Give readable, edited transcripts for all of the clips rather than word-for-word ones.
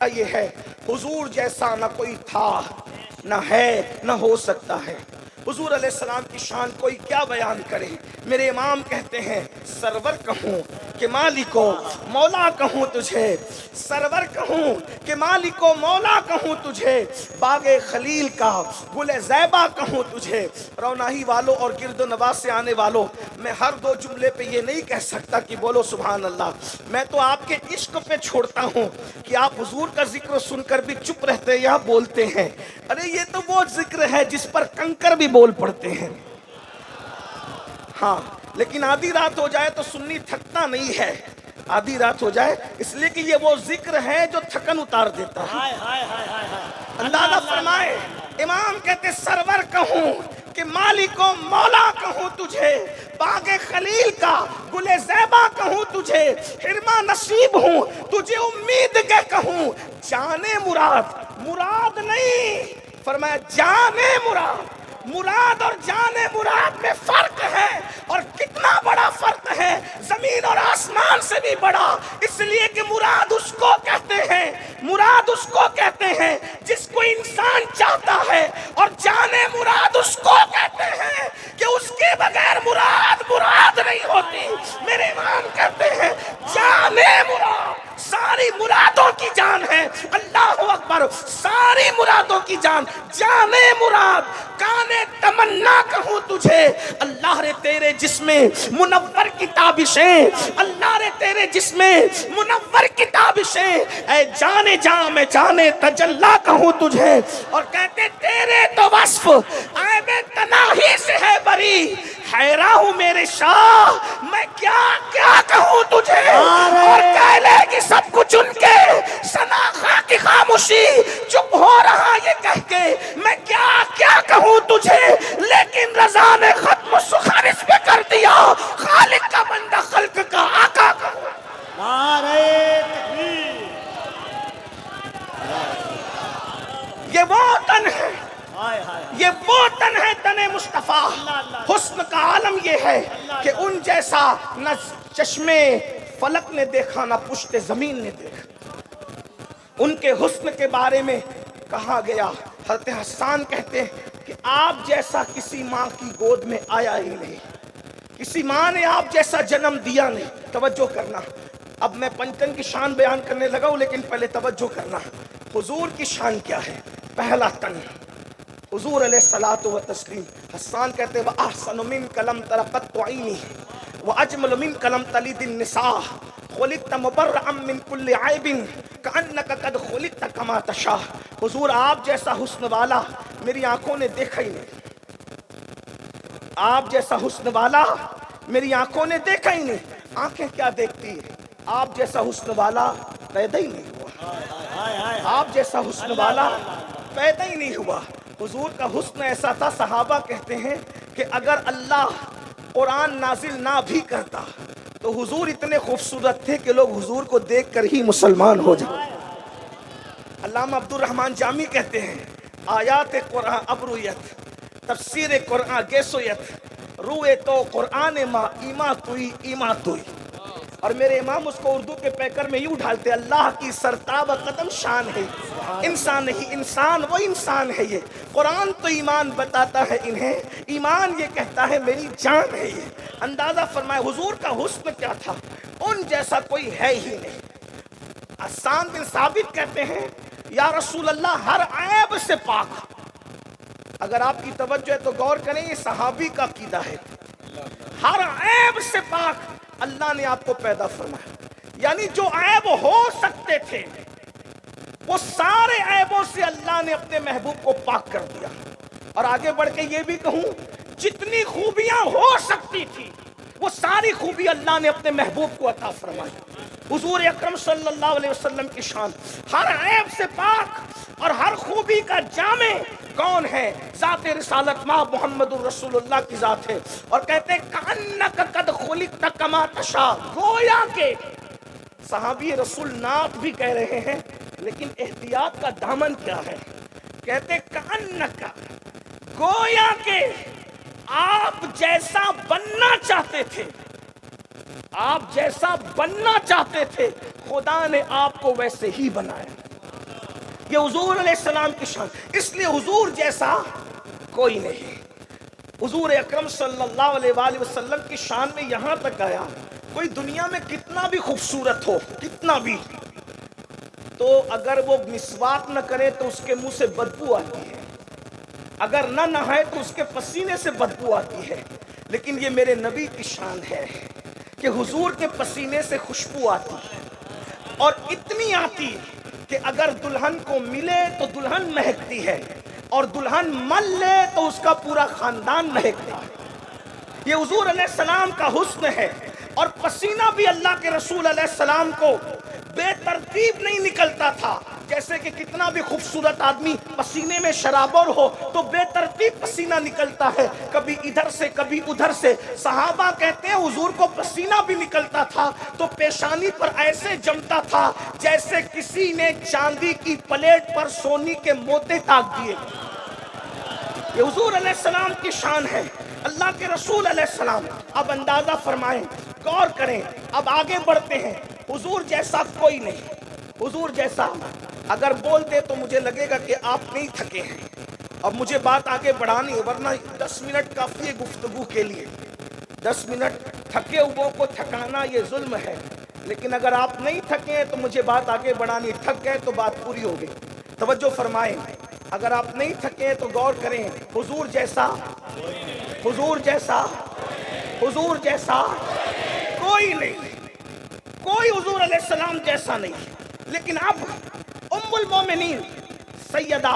یہ ہے حضور جیسا نہ کوئی تھا، نہ ہے، نہ ہو سکتا ہے۔ حضور علیہ السلام کی شان کوئی کیا بیان کرے۔ میرے امام کہتے ہیں سرور کہوں کہ مالک و مولا کہوں تجھے، سرور کہوں کہ مالک و مولا کہوں تجھے، باغ خلیل کا گل زیبا کہوں تجھے۔ روناہی والوں اور گرد و نواز سے آنے والوں، میں ہر دو جملے پہ یہ نہیں کہہ سکتا کہ بولو سبحان اللہ، میں تو آپ کے عشق پہ چھوڑتا ہوں کہ آپ حضور کا ذکر سن کر بھی چپ رہتے یا بولتے ہیں۔ ارے یہ تو وہ ذکر ہے جس پر کنکر بھی بول پڑتے ہیں۔ ہاں لیکن آدھی رات ہو جائے تو سنی تھکتا نہیں ہے، آدھی رات ہو جائے اس لیے کہ یہ وہ ذکر ہے جو تھکن اتار دیتا ہے۔ اندازہ فرمائے، امام کہتے سرور کہوں کہ مالک و مولا کہوں تجھے، باغ خلیل کا گل زیبا کہوں تجھے، حرمہ نصیب ہوں تجھے امید کے کہوں، جانے مراد، مراد نہیں، فرمایا جانے مراد۔ مراد اور جانے مراد میں فرق ہے، اور کتنا بڑا فرق ہے، زمین اور آسمان سے بھی بڑا، اس لیے کہ مراد اس کو کہتے ہیں، مراد اس کو کہتے ہیں جس کو انسان چاہتا ہے، اور جانے مراد اس کو کہتے ہیں کہ اس کے بغیر مراد مراد نہیں ہوتی۔ میرے امام کہتے ہیں جانے مراد ساری مرادوں کی جان ہے، اللہ اکبر، ساری مرادوں کی جان، جانے مراد، کانے تمنا کہوں تجھے، اللہ رے تیرے جسم منور کی تابشیں، اللہ رے تیرے جسم منور کی تابشیں، اے جانے جاں میں جانے تجلا کہوں تجھے، اور کہتے تیرے تو وصف عیب تناہی سے ہے بری، حیران ہوں میرے شاہ میں کیا کیا کہوں تجھے، اور کہہ لے کہ سب کچھ ان کے سناخا کی خاموشی، چپ ہو رہا یہ کہہ کے میں کیا کیا کہوں تجھے، لیکن رضا نے ختم سخن اس پہ کر دیا، خالق کا بندہ خلق کا آقا کہوں۔ نعرہ تکبیر۔ یہ وہ تن ہے، یہ وہ تن ہے تن مصطفیٰ۔ حسن کا عالم یہ ہے کہ ان جیسا نہ چشمے فلک نے دیکھا نہ پشت زمین نے دیکھا۔ ان کے حسن کے بارے میں کہا گیا، حضرت حسان کہتے ہیں کہ آپ جیسا کسی ماں کی گود میں آیا ہی نہیں، کسی ماں نے آپ جیسا جنم دیا نہیں۔ توجہ کرنا، اب میں پنچن کی شان بیان کرنے لگا ہوں، لیکن پہلے توجہ کرنا، حضور کی شان کیا ہے۔ پہلا تن حضور علیہ الصلوۃ والتسلیم۔ حسان کہتے ہیں وَأَحْسَنُ مِنْكَ لَمْ تَرَ قَطُّ عَيْنِي وَأَجْمَلُ مِنْكَ لَمْ تَلِدِ النِّسَاءُ خُلِقْتَ مُبَرَّأً مِنْ كُلِّ عَيْبٍ كَأَنَّكَ قَدْ خُلِقْتَ كَمَا تَشَاءُ۔ حضور آپ جیسا حسن والا میری آنکھوں نے دیکھا ہی نہیں، آپ جیسا حسن والا میری آنکھوں نے دیکھا ہی نہیں۔ آنکھیں کیا دیکھتی ہیں، آپ جیسا حسن والا پیدا ہی نہیں ہوا، آپ جیسا حسن والا پیدا ہی نہیں ہوا۔ حضور کا حسن ایسا تھا، صحابہ کہتے ہیں کہ اگر اللہ قرآن نازل نہ بھی کرتا تو حضور اتنے خوبصورت تھے کہ لوگ حضور کو دیکھ کر ہی مسلمان ہو جائیں۔ علامہ عبد الرحمن جامی کہتے ہیں آیات قرآن ابرویت، تفسیر قرآن گیسویت، روئے تو قرآن ما ایما توئی ایما توئی۔ اور میرے امام اس کو اردو کے پیکر میں یوں ڈھالتے، اللہ کی سرتاب قدم شان ہے، انسان نہیں انسان وہ انسان ہے۔ یہ قرآن تو ایمان بتاتا ہے انہیں، ایمان یہ کہتا ہے میری جان ہے یہ۔ اندازہ فرمائے حضور کا حسن کیا تھا، ان جیسا کوئی ہے ہی نہیں۔ حسان بن ثابت کہتے ہیں یا رسول اللہ ہر عیب سے پاک۔ اگر آپ کی توجہ ہے تو غور کریں، یہ صحابی کا عقیدہ ہے، ہر عیب سے پاک اللہ نے آپ کو پیدا فرمایا، یعنی جو عیب ہو سکتے تھے وہ سارے عیبوں سے اللہ نے اپنے محبوب کو پاک کر دیا۔ اور آگے بڑھ کے یہ بھی کہوں جتنی خوبیاں ہو سکتی تھی وہ ساری خوبی اللہ نے اپنے محبوب کو عطا فرمائی۔ حضور اکرم صلی اللہ علیہ وسلم کی شان ہر عیب سے پاک اور ہر خوبی کا جامع کون ہے؟ ذات رسالت ماں محمد الرسول اللہ کی ذات ہے۔ اور کہتے ہیں کأنک قد خلقت کما تشاء، گویا کہ صحابی رسول نعت بھی کہہ رہے ہیں لیکن احتیاط کا دامن کیا ہے، کہتے کأنک، گویا کہ آپ جیسا بننا چاہتے تھے، آپ جیسا بننا چاہتے تھے، خدا نے آپ کو ویسے ہی بنایا۔ یہ حضور علیہ السلام کی شان. اس لیے حضور جیسا کوئی نہیں. حضور اکرم صلی اللہ علیہ وآلہ وسلم کی شان میں یہاں تک آیا کوئی دنیا میں کتنا بھی خوبصورت ہو، کتنا بھی، تو اگر وہ مسواک نہ کرے تو اس کے منہ سے بدبو آتی ہے، اگر نہ نہائے تو اس کے پسینے سے بدبو آتی ہے. لیکن یہ میرے نبی کی شان ہے کہ حضور کے پسینے سے خوشبو آتی ہے، اور اتنی آتی کہ اگر دلہن کو ملے تو دلہن مہکتی ہے، اور دلہن مل لے تو اس کا پورا خاندان مہکتا ہے. یہ حضور علیہ السلام کا حسن ہے. اور پسینہ بھی اللہ کے رسول علیہ السلام کو بے ترتیب نہیں نکلتا تھا. جیسے کہ کتنا بھی خوبصورت آدمی پسینے میں شرابور ہو تو بے ترتیب پسینہ نکلتا ہے، کبھی ادھر سے کبھی ادھر سے. صحابہ کہتے ہیں حضور کو پسینہ بھی نکلتا تھا تو پیشانی پر ایسے جمتا تھا جیسے کسی نے چاندی کی پلیٹ پر سونی کے موتی ٹاک دیے. یہ حضور علیہ السلام کی شان ہے، اللہ کے رسول علیہ السلام. اب اندازہ فرمائیں، غور کریں، اب آگے بڑھتے ہیں. حضور جیسا کوئی نہیں. حضور جیسا اگر بول دے تو مجھے لگے گا کہ آپ نہیں تھکے ہیں. اب مجھے بات آگے بڑھانی ہے، ورنہ 10 منٹ کافی ہے گفتگو کے لیے. 10 منٹ تھکے ہوئے کو تھکانا یہ ظلم ہے. لیکن اگر آپ نہیں تھکے ہیں تو مجھے بات آگے بڑھانی. تھک گئے تو بات پوری ہو گئی. توجہ فرمائیں. اگر آپ نہیں تھکے ہیں تو غور کریں. حضور جیسا، حضور جیسا، حضور جیسا کوئی نہیں. کوئی حضور علیہ السلام جیسا نہیں. لیکن اب ام المومنین سیدہ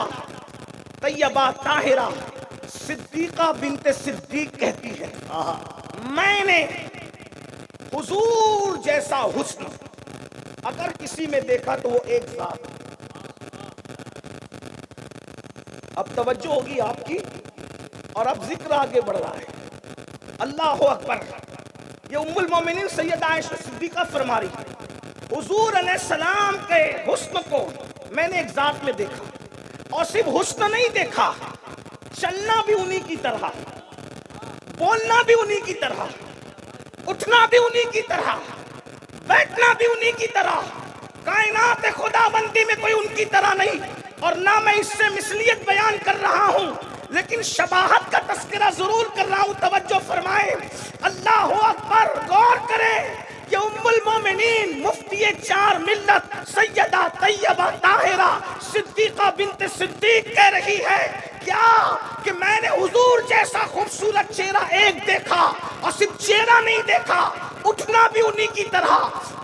طیبہ طاہرہ صدیقہ بنت صدیق کہتی ہے میں نے حضور جیسا حسن اگر کسی میں دیکھا تو وہ ایک ذات. اب توجہ ہوگی آپ کی، اور اب ذکر آگے بڑھ رہا ہے. اللہ اکبر. یہ ام المومنین سیدہ عائشہ صدیقہ فرما رہی ہے حضور علیہ السلام کے حسن کو میں نے ایک ذات میں دیکھا. اور صرف حسن نہیں دیکھا، چلنا بھی انہی کی طرح، بولنا بھی انہی کی طرح، اٹھنا بھی انہی کی طرح، بیٹھنا بھی انہی کی طرح. کائنات خدا بندی میں کوئی ان کی طرح نہیں. اور نہ میں اس سے مثلیت بیان کر رہا ہوں، لیکن شباہت کا تذکرہ ضرور کر رہا ہوں. توجہ فرمائیں. اللہ اکبر. غور کریں کہ ام المومنین مفتی 4 ملت سیدہ طیبہ طاہرہ صدیقہ بنت صدیق کہہ رہی ہے کیا کہ میں نے حضور جیسا خوبصورت چہرہ ایک دیکھا. اور صرف چہرہ نہیں دیکھا، اٹھنا بھی انہی کی طرح،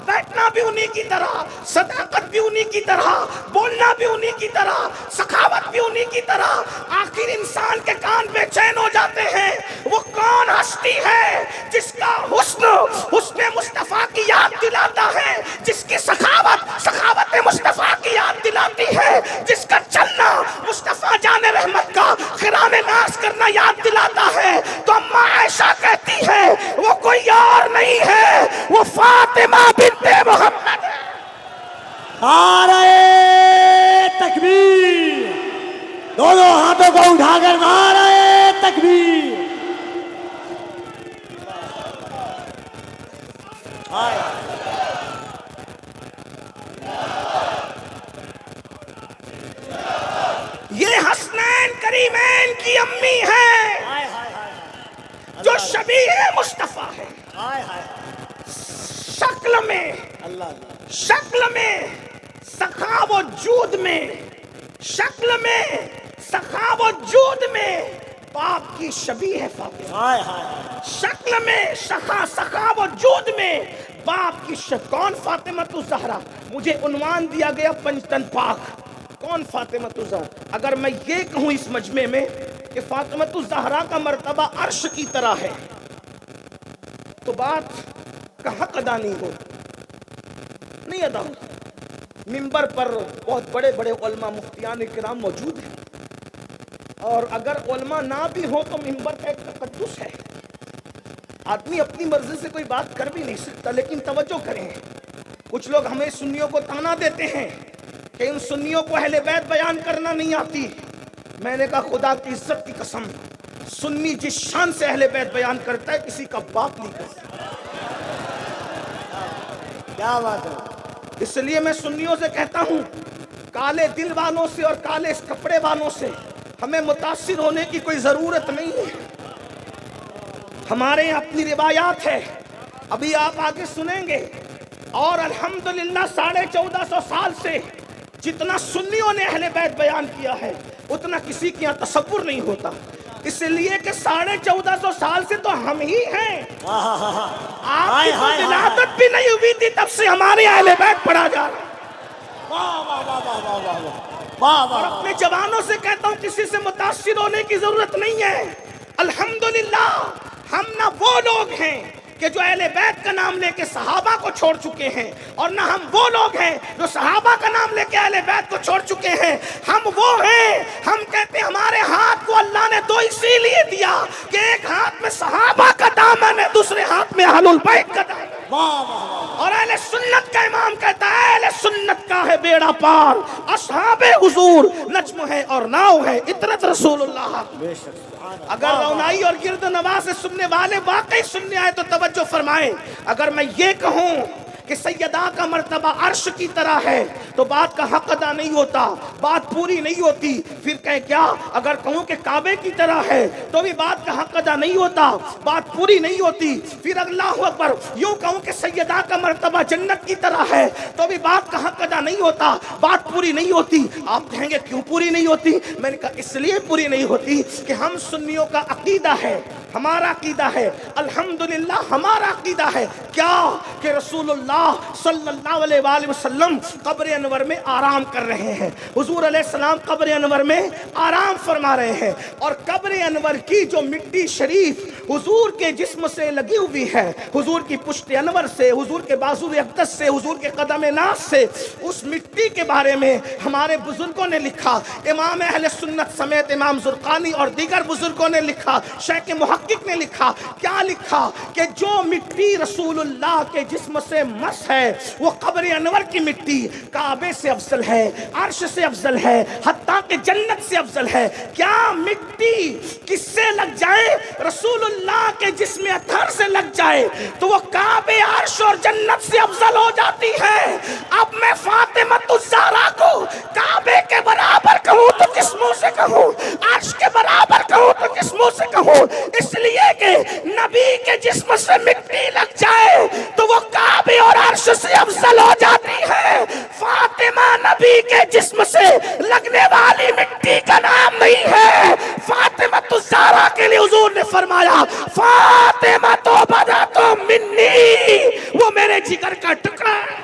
بیٹھنا بھی انہی کی طرح، صداقت بھی انہی کی طرح، بولنا بھی انہی کی طرح، سخاوت بھی انہی کی طرح. آخر انسان کے کان بے چین ہو جاتے ہیں. وہ کون ہستی ہے جس کا حسن مصطفیٰ کی یاد دلاتا ہے، جس کی سخاوت مصطفیٰ کی یاد دلاتی ہے، جس کا چلنا مصطفیٰ جان رحمت کا خرام ناز کرنا یاد دلاتا ہے. تو اماں عائشہ کہتی ہے وہ کوئی اور نہیں ہے، وہ فاطمہ بنت محمد ہے. نعرہ تکبیر. دونوں ہاتھوں کو اٹھا کر نعرہ تکبیر. یہ حسنین کریمین کی امی ہے جو شبیہ مصطفیٰ ہے. شکل میں سخاوت و جود میں، شکل میں سخاوت جود میں باپ کی شبیہ ہے فاطمہ. شکل میں سخاوت جود میں باپ کی کون؟ فاطمہ الزہرا. مجھے عنوان دیا گیا پنجتن پاک. کون فاطمہ الزہرا؟ اگر میں یہ کہوں اس مجمع میں کہ فاطمہ الزہرا کا مرتبہ عرش کی طرح ہے تو بات کا حق ادا نہیں ہو، نہیں ادا ہو. منبر پر بہت بڑے بڑے علماء مفتیان کرام موجود ہیں، اور اگر علماء نہ بھی ہوں تو منبر کا ایک تقدس ہے. آدمی اپنی مرضی سے کوئی بات کر بھی نہیں سکتا. لیکن توجہ کریں، کچھ لوگ ہمیں سنیوں کو تانا دیتے ہیں کہ ان سنیوں کو اہل بیت بیان کرنا نہیں آتی. میں نے کہا خدا کی عزت کی قسم، سنی جس شان سے اہل بیت بیان کرتا ہے کسی کا باپ نہیں کرتا. کیا بات ہے. اس لیے میں سنیوں سے کہتا ہوں کالے دل والوں سے اور کالے کپڑے والوں سے ہمیں متاثر ہونے کی کوئی ضرورت نہیں ہے. ہمارے یہاں اپنی روایات ہے, ابھی آپ آگے سنیں گے. اور الحمدللہ 1450 سال سے جتنا سنیوں نے اہل بیت بیان کیا ہے اتنا کسی کے یہاں تصور نہیں ہوتا, اس لیے کہ 1450 سال سے تو ہم ہی ہیں. آپ کی تو ولادت بھی نہیں ہوئی تھی تب سے ہمارے اہل بیت پڑھا جا رہا ہے. اور اپنے جوانوں سے کہتا ہوں کسی سے متاثر ہونے کی ضرورت نہیں ہے. الحمدللہ ہم نہ وہ لوگ ہیں کہ جو اہل بیت کا نام لے کے صحابہ کو چھوڑ چکے ہیں, اور نہ ہم وہ لوگ ہیں جو صحابہ کا نام لے کے اہل بیت کو چھوڑ چکے ہیں. ہم وہ ہیں, ہم کہتے ہیں ہمارے ہاتھ کو اللہ نے دو اسی لیے دیا کہ ایک ہاتھ میں صحابہ کا دامن ہے, دوسرے ہاتھ میں اہل البیت کا دامن. اور اہل سنت کا امام کہتا ہے اہل سنت کا ہے بیڑا پار, اصحاب حضور نجم ہے اور ناؤ ہے اطرت رسول اللہ. اگر رونائی اور گرد نواز سے سننے والے واقعی سننے آئے تو توجہ فرمائیں. اگر میں یہ کہوں کہ سیدہ کا مرتبہ عرش کی طرح ہے تو بات کا حق ادا نہیں ہوتا, بات پوری نہیں ہوتی. پھر کہیں کیا اگر کہوں کہ کعبے کی طرح ہے تو بھی بات کا حق ادا نہیں ہوتا, بات پوری نہیں ہوتی. پھر اللہ اکبر یوں کہوں کہ سیدہ کا مرتبہ جنت کی طرح ہے تو بھی بات کا حق ادا نہیں ہوتا, بات پوری نہیں ہوتی. آپ کہیں گے کیوں پوری نہیں ہوتی؟ میں نے کہا اس لیے پوری نہیں ہوتی کہ ہم سنیوں کا عقیدہ ہے, ہمارا عقیدہ ہے الحمدللہ ہمارا عقیدہ ہے کیا کہ رسول اللہ صلی اللہ علیہ وآلہ وسلم قبر انور میں آرام کر رہے ہیں. حضور علیہ السلام قبر انور میں آرام فرما رہے ہیں, اور قبر انور کی جو مٹی شریف حضور کے جسم سے لگی ہوئی ہے, حضور کی پشت انور سے, حضور کے بازو اقدس سے, حضور کے قدم ناز سے, اس مٹی کے بارے میں ہمارے بزرگوں نے لکھا. امام اہل سنت سمیت امام زرقانی اور دیگر بزرگوں نے لکھا, شیخ محقق نے لکھا. کیا لکھا؟ کہ جو مٹی رسول اللہ کے جسم سے مس ہے وہ قبر انور کی مٹی کعبے سے افضل ہے, عرش سے افضل ہے, حتیٰ کہ جنت سے افضل ہے. کیا مٹی کس سے لگ جائے؟ رسول اللہ کے جسم اطہر سے لگ جائے تو وہ کعبے, عرش اور جنت سے افضل ہو جاتی ہے. اب میں فاطمہ الزہرا کو کعبے کے برابر کہوں تو کس منہ سے کہوں, عرش کے برابر کہوں تو کس منہ سے کہوں؟ اس لیے کہ نبی کے جسم سے مٹی لگ جائے تو وہ کعبے اور عرش سے افضل ہو جاتی ہے. فاطمہ نبی کے جسم سے لگنے والی مٹی کا نام نہیں ہے. فاطمہ الزہرا کے لیے حضور نے فرمایا فاطمہ تو بدا تو منی, وہ میرے جگر کا ٹکڑا ہے.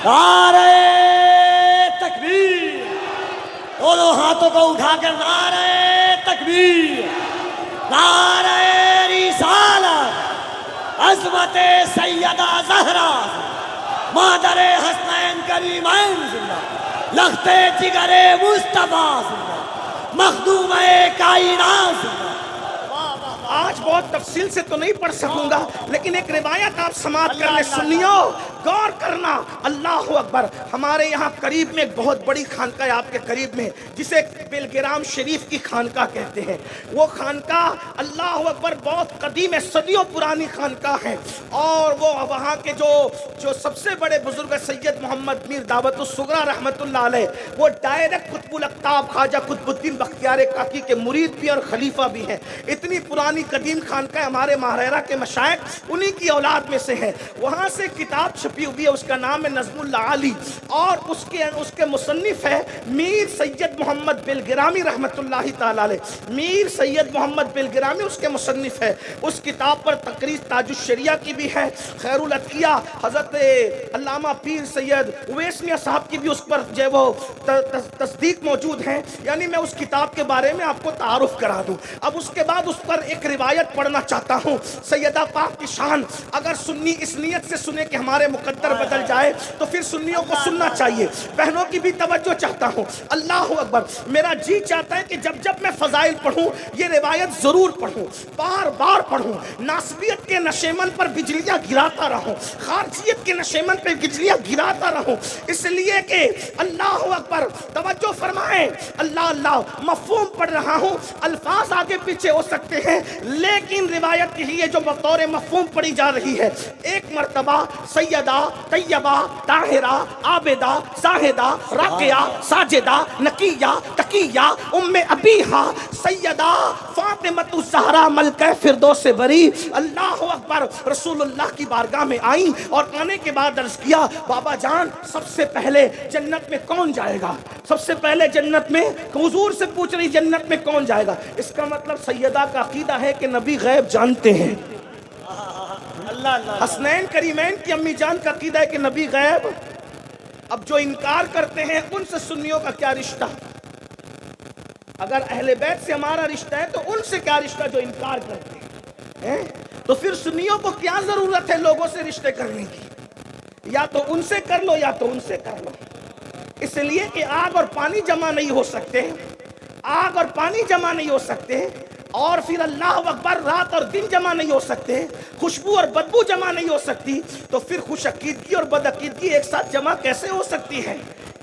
نعرہ تکبیر, دونوں ہاتھوں کو اٹھا کر نعرہ تکبیر, نعرہ رسالت, عظمت سیدہ زہرا مادر حسنین کریمین زندہ, لخت جگر مصطفیٰ زندہ, مخدوم کائنات زندہ. آج بہت تفصیل سے تو نہیں پڑھ سکوں گا لیکن ایک روایت آپ سماعت کرنے سنیو, غور کرنا. اللہ اکبر. ہمارے یہاں قریب میں ایک بہت بڑی خانقاہ ہے آپ کے قریب میں جسے بیلگرام شریف کی خانقاہ کہتے ہیں. وہ خانقاہ اللہ اکبر بہت قدیم ہے, صدیوں پرانی خانقاہ ہے, اور وہ وہاں کے جو سب سے بڑے بزرگ سید محمد میر دعوت الصغریٰ رحمت اللہ علیہ, وہ ڈائریکٹ قطب الاقطاب خواجہ قطب الدین بختیار کاکی کے مرید بھی اور خلیفہ بھی ہیں. اتنی پرانی قدیم خانقاہ ہمارے ماہرہ کے مشائخ انہی کی اولاد میں سے ہے. وہاں سے کتاب چھپی ہوئی ہے, اس کا نام ہے نظم العالی, اور اس کے مصنف ہے میر سید محمد بیلگرامی رحمت اللہ تعالی علیہ. میر سید محمد بیلگرامی اس کے مصنف ہے. اس کتاب پر تقریر تاج الشریعہ کی بھی ہے, خیر العطیہ حضرت علامہ پیر سید اویس میاں صاحب کی بھی اس پر جو وہ تصدیق موجود ہیں. یعنی میں اس کتاب کے بارے میں آپ کو تعارف کرا دوں. اب اس کے بعد اس پر ایک روایت پڑھنا چاہتا ہوں. سیدہ پاک کی شان اگر سنی اس نیت سے سنے کہ ہمارے مقدر بدل جائے تو پھر سنیوں کو سننا چاہیے. بہنوں کی بھی توجہ چاہتا ہوں. اللہ اکبر. میرا جی چاہتا ہے کہ جب میں فضائل پڑھوں یہ روایت ضرور پڑھوں, بار بار پڑھوں. ناسبیت کے نشیمن پر بجلیاں گراتا رہوں, خارجیت کے نشیمن پر بجلیاں گراتا رہوں, اس لیے کہ اللہ اکبر. توجہ فرمائیں. اللہ اللہ. مفہوم پڑھ رہا ہوں, الفاظ آگے پیچھے ہو سکتے ہیں لیکن روایت یہی ہے جو بطور مفہوم پڑھی جا رہی ہے، ایک مرتبہ سیدہ طیبہ طاہرہ عابدہ زاہدہ راقیہ ساجدہ نقیہ تقیہ ام ابیہا سیدہ فاطمۃ الزہرا ملکہ فردوس بری اللہ اکبر رسول اللہ کی بارگاہ میں آئیں اور آنے کے بعد عرض کیا بابا جان سب سے پہلے جنت میں کون جائے گا؟ سب سے پہلے جنت میں، حضور سے پوچھ رہی جنت میں کون جائے گا؟ اس کا مطلب سیدہ کا عقیدہ ہے کہ نبی غیب جانتے ہیں۔ حسنین کریمین کی امی جان کا عقیدہ ہے کہ نبی غیب۔ اب جو انکار کرتے ہیں ان سے سنیوں کا کیا رشتہ؟ اگر اہل بیت سے ہمارا رشتہ ہے تو ان سے کیا رشتہ جو انکار کرتے ہیں؟ تو پھر سنیوں کو کیا ضرورت ہے لوگوں سے رشتے کرنے کی؟ یا تو ان سے کر لو یا تو ان سے کر لو، اس لیے کہ آگ اور پانی جمع نہیں ہو سکتے، آگ اور پانی جمع نہیں ہو سکتے، اور پھر اللہ اکبر رات اور دن جمع نہیں ہو سکتے، خوشبو اور بدبو جمع نہیں ہو سکتی، تو پھر خوش عقیدگی اور بد عقیدگی ایک ساتھ جمع کیسے ہو سکتی ہے؟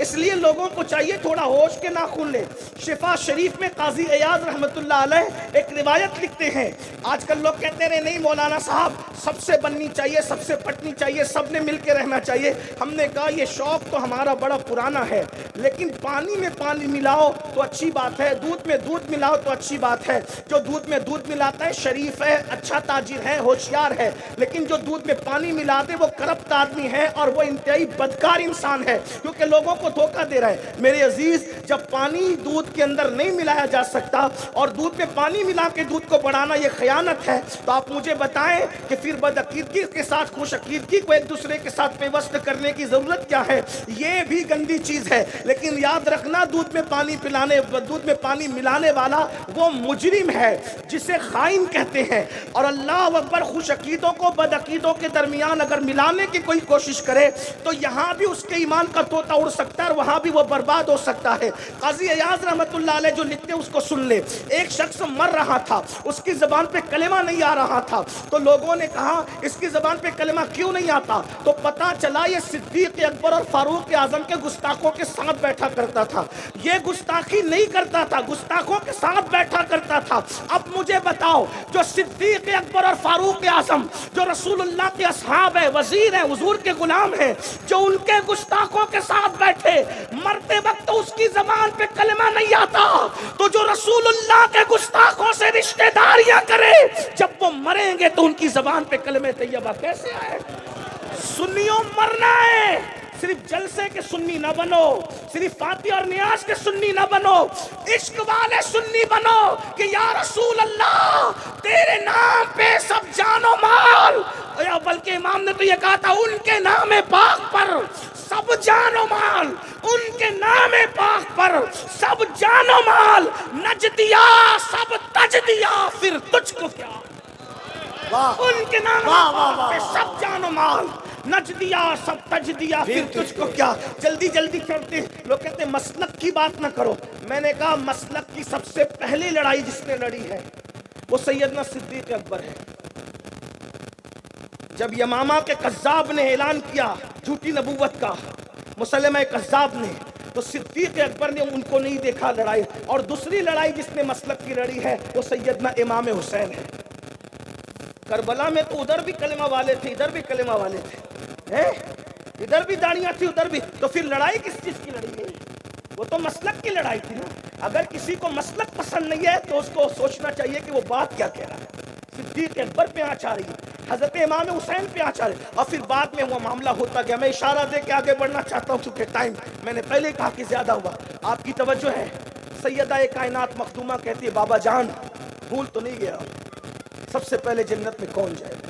اس لیے لوگوں کو چاہیے تھوڑا ہوش کے ناخن لے۔ شفا شریف میں قاضی ایاز رحمت اللہ علیہ ایک روایت لکھتے ہیں، آج کل لوگ کہتے رہے نہیں مولانا صاحب سب سے بننی چاہیے، سب سے پٹنی چاہیے، سب نے مل کے رہنا چاہیے۔ ہم نے کہا یہ شوق تو ہمارا بڑا پرانا ہے، لیکن پانی میں پانی ملاؤ تو اچھی بات ہے، دودھ میں دودھ ملاؤ تو اچھی بات ہے۔ جو دودھ میں دودھ ملاتا ہے شریف ہے، اچھا تاجر ہے، ہوشیار ہے، لیکن جو دودھ میں پانی ملا دے وہ کرپٹ آدمی ہے اور وہ انتہائی بدکار انسان ہے، کیونکہ لوگوں کو دھوکہ دے رہا ہے۔ میرے عزیز جب پانی دودھ کے اندر نہیں ملایا جا سکتا اور دودھ میں پانی ملا کے دودھ کو بڑھانا یہ خیانت ہے، تو آپ مجھے بتائیں کہ پھر بد عقیدگی کے ساتھ خوش عقیدگی کو ایک دوسرے کے ساتھ پیوست کرنے کی ضرورت کیا ہے؟ یہ بھی گندی چیز ہے۔ لیکن یاد رکھنا دودھ میں پانی ملانے والا وہ مجرم ہے جسے خائن کہتے ہیں، اور اللہ اکبر خوش عقیدوں کو بد عقیدوں کے درمیان اگر ملانے کی کوئی کوشش کرے تو یہاں بھی اس کے ایمان کا طوطا اڑ سکتا ہے اور وہاں بھی وہ برباد ہو سکتا ہے۔ قاضی ایاز رحمت اللہ علیہ جو لکھتے اس کو سن لے۔ ایک شخص مر رہا تھا، اس کی زبان پہ کلمہ نہیں آ رہا تھا، تو لوگوں نے کہا اس کی زبان پہ کلمہ کیوں نہیں آتا؟ تو پتا چلا یہ صدیق اکبر اور فاروق اعظم کے گستاخوں کے ساتھ بیٹھا کرتا تھا، یہ گستاخی نہیں کرتا تھا، گستاخوں کے ساتھ بیٹھا کرتا تھا۔ اب مجھے بتاؤ جو صدیق اکبر اور فاروق اعظم جو رسول اللہ کے اصحاب ہیں، وزیر ہیں، حضور کے غلام ہیں، جو ان کے گستاخوں کے ساتھ بیٹھے، مرتے وقت اس کی زبان پہ کلمہ نہیں آتا، تو جو رسول اللہ کے گستاخوں سے رشتہ داریاں کرے جب وہ مریں گے تو ان کی زبان پہ کلمہ طیبہ کیسے آئے؟ سنیوں مرنا ہے، صرف جلسے کے سنی نہ بنو، صرف فاتح اور نیاز کے سنی نہ بنو، عشق والے سنی بنو کہ یا رسول اللہ تیرے نام پہ سب جان و مال، بلکہ امام نے تو یہ کہا تھا ان کے نام پاک پر سب جان و مال، ان کے نام پاک پر سب جان و مال، نج دیا سب تج دیا پھر تجھ کو کیا، ان کے نام پہ سب جان و مال، نج دیا سب تج دیا پھر تجھ کو کیا۔ جلدی جلدی کرتے لوگ کہتے ہیں مسلک کی بات نہ کرو، میں نے کہا مسلک کی سب سے پہلی لڑائی جس نے لڑی ہے وہ سیدنا صدیق اکبر ہے۔ جب یمامہ کے قذاب نے اعلان کیا جھوٹی نبوت کا، مسلمہ قذاب نے، تو صدیق اکبر نے ان کو نہیں دیکھا لڑائی۔ اور دوسری لڑائی جس نے مسلک کی لڑی ہے وہ سیدنا امام حسین ہے۔ کربلا میں تو ادھر بھی کلمہ والے تھے، ادھر بھی کلمہ والے تھے، ادھر بھی داڑیاں تھی ادھر بھی، تو پھر لڑائی کس چیز کی لڑی ہے؟ وہ تو مسلک کی لڑائی تھی نا۔ اگر کسی کو مسلک پسند نہیں ہے تو اس کو سوچنا چاہیے کہ وہ بات کیا کہہ رہا ہے۔ صدیق اکبر پہ آنچ آ رہی ہے، حضرت امام حسین پہ آنچ آ رہی ہے، اور پھر بعد میں وہ معاملہ ہوتا گیا۔ میں اشارہ دے کے آگے بڑھنا چاہتا ہوں کیونکہ ٹائم میں نے پہلے کہا کہ زیادہ ہوا، آپ کی توجہ ہے۔ سیدہ کائنات مخدومہ کہتی ہے بابا جان بھول تو نہیں گیا، سب سے پہلے جنت میں کون جائے گا؟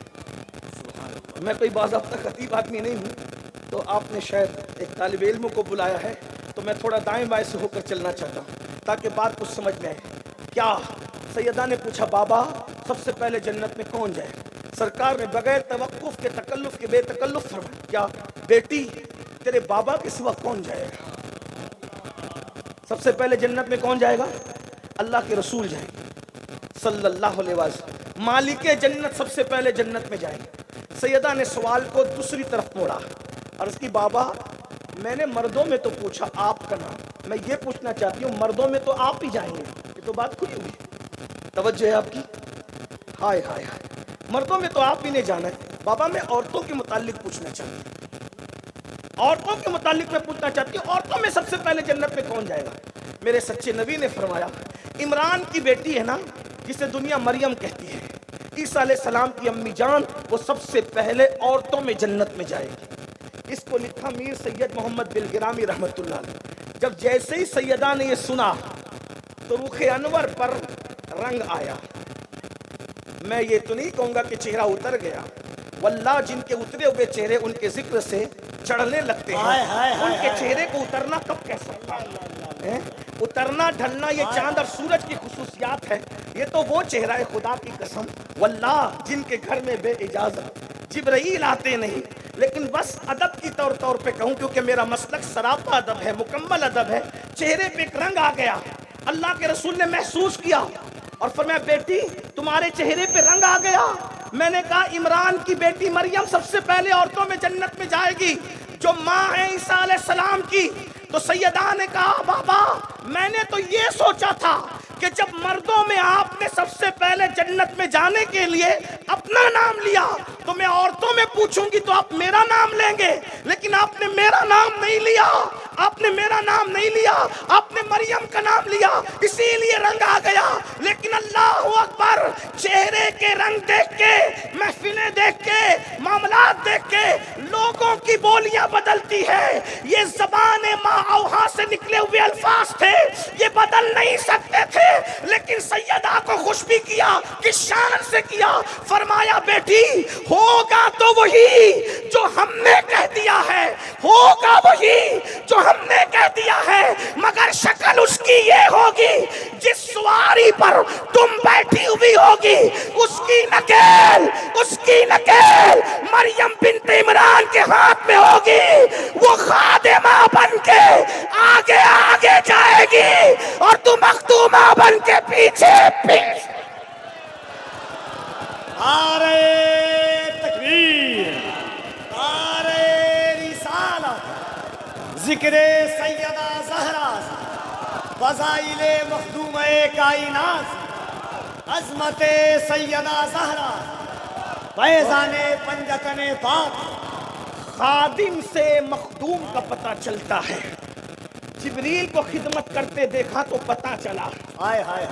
میں کوئی باضابطہ خطیب آدمی نہیں ہوں، تو آپ نے شاید ایک طالب علم کو بلایا ہے، تو میں تھوڑا دائیں بائیں سے ہو کر چلنا چاہتا ہوں تاکہ بات کچھ سمجھ میں آئے۔ کیا سیدہ نے پوچھا بابا سب سے پہلے جنت میں کون جائے؟ سرکار نے بغیر توقف کے تکلف کے بے تکلف فرمایا، کیا بیٹی تیرے بابا کے سوا کون جائے گا؟ سب سے پہلے جنت میں کون جائے گا؟ اللہ کے رسول جائیں گے صلی اللہ علیہ وسلم، مالک جنت سب سے پہلے جنت میں جائیں گے۔ سیدہ نے سوال کو دوسری طرف موڑا اور اس کی بابا میں نے مردوں میں تو پوچھا آپ کا نام، میں یہ پوچھنا چاہتی ہوں مردوں میں تو آپ ہی جائیں گے، یہ تو بات کھلی ہوئی۔ توجہ ہے آپ کی؟ ہائے ہائے ہائے، مردوں میں تو آپ ہی نے جانا ہے بابا. میں عورتوں کے متعلق پوچھنا چاہتی ہوں، عورتوں کے متعلق میں پوچھنا چاہتی ہوں، عورتوں میں سب سے پہلے جنت میں کون جائے گا؟ میرے سچے نبی نے فرمایا عمران کی بیٹی ہے نا جسے دنیا مریم کہتی ہے، عیسیٰ علیہ السلام کی امی جان، وہ سب سے پہلے عورتوں میں جنت میں جائے گی. اس کو لکھا میر سید محمد بلگرامی رحمت اللہ علیہ. جب جیسے ہی سیدہ نے یہ سنا تو رخ انور پر رنگ آیا. میں یہ تو نہیں کہوں گا کہ چہرہ اتر گیا، واللہ جن کے اترے ہوئے چہرے ان کے ذکر سے چڑھنے لگتے ہیں، ان کے چہرے کو اترنا کب کہہ سکتا ہے؟ اترنا ڈھلنا یہ چاند اور سورج کی خصوصیات ہے. یہ تو وہ چہرہ ہے خدا کی قسم واللہ جن کے گھر میں بے اجازت جبرائیل آتے نہیں. لیکن بس ادب کی طور پہ کہوں، کیونکہ میرا مسلک سراپا ادب ہے، مکمل ادب ہے. چہرے پہ ایک رنگ آ گیا، اللہ کے رسول نے محسوس کیا اور فرمایا بیٹی تمہارے چہرے پہ رنگ آ گیا. میں نے کہا عمران کی بیٹی مریم سب سے پہلے عورتوں میں جنت میں جائے گی جو ماں ہے عیسیٰ علیہ السلام کی. تو سیدہ نے کہا بابا میں نے تو یہ سوچا تھا کہ جب مردوں میں آپ نے سب سے پہلے جنت میں جانے کے لیے اپنا نام لیا تو میں عورتوں میں پوچھوں گی تو آپ میرا نام لیں گے، لیکن آپ نے میرا نام نہیں لیا، آپ نے میرا نام نہیں لیا، آپ نے مریم کا نام لیا، اسی لیے رنگ آ گیا. لیکن اللہ اکبر، چہرے کے رنگ دیکھ کے، محفلیں دیکھ کے، معاملات دیکھ کے لوگوں کی بولیاں بدلتی ہے. یہ زبان ماں اوہا سے نکلے ہوئے الفاظ تھے، یہ بدل نہیں سکتے تھے، لیکن سیدہ کو خوش بھی کیا، کس شان سے کیا. فرمایا بیٹی ہوگا تو وہی جو ہم نے کہہ دیا ہے، ہوگا وہی جو ہم نے کہہ دیا ہے، مگر شکل اس کی یہ ہوگی جس سواری پر تم بیٹھی ہوئی ہوگی اس کی نکیل مریم بنت عمران کے ہاتھ میں ہوگی. وہ خادمہ بن کے آگے آگے جائے گی اور تم مخدومہ بن کے پیچھے پیچھے. نعرہ تکبیر، نعرہ رسالت، ذکر سیدہ زہرا، فضائل مخدومہ کائنات، عظمت سیدہ زہرا، فیضان پنجتن پاک. خادم سے مخدوم کا پتہ چلتا ہے. جبریل کو خدمت کرتے دیکھا تو پتہ چلا.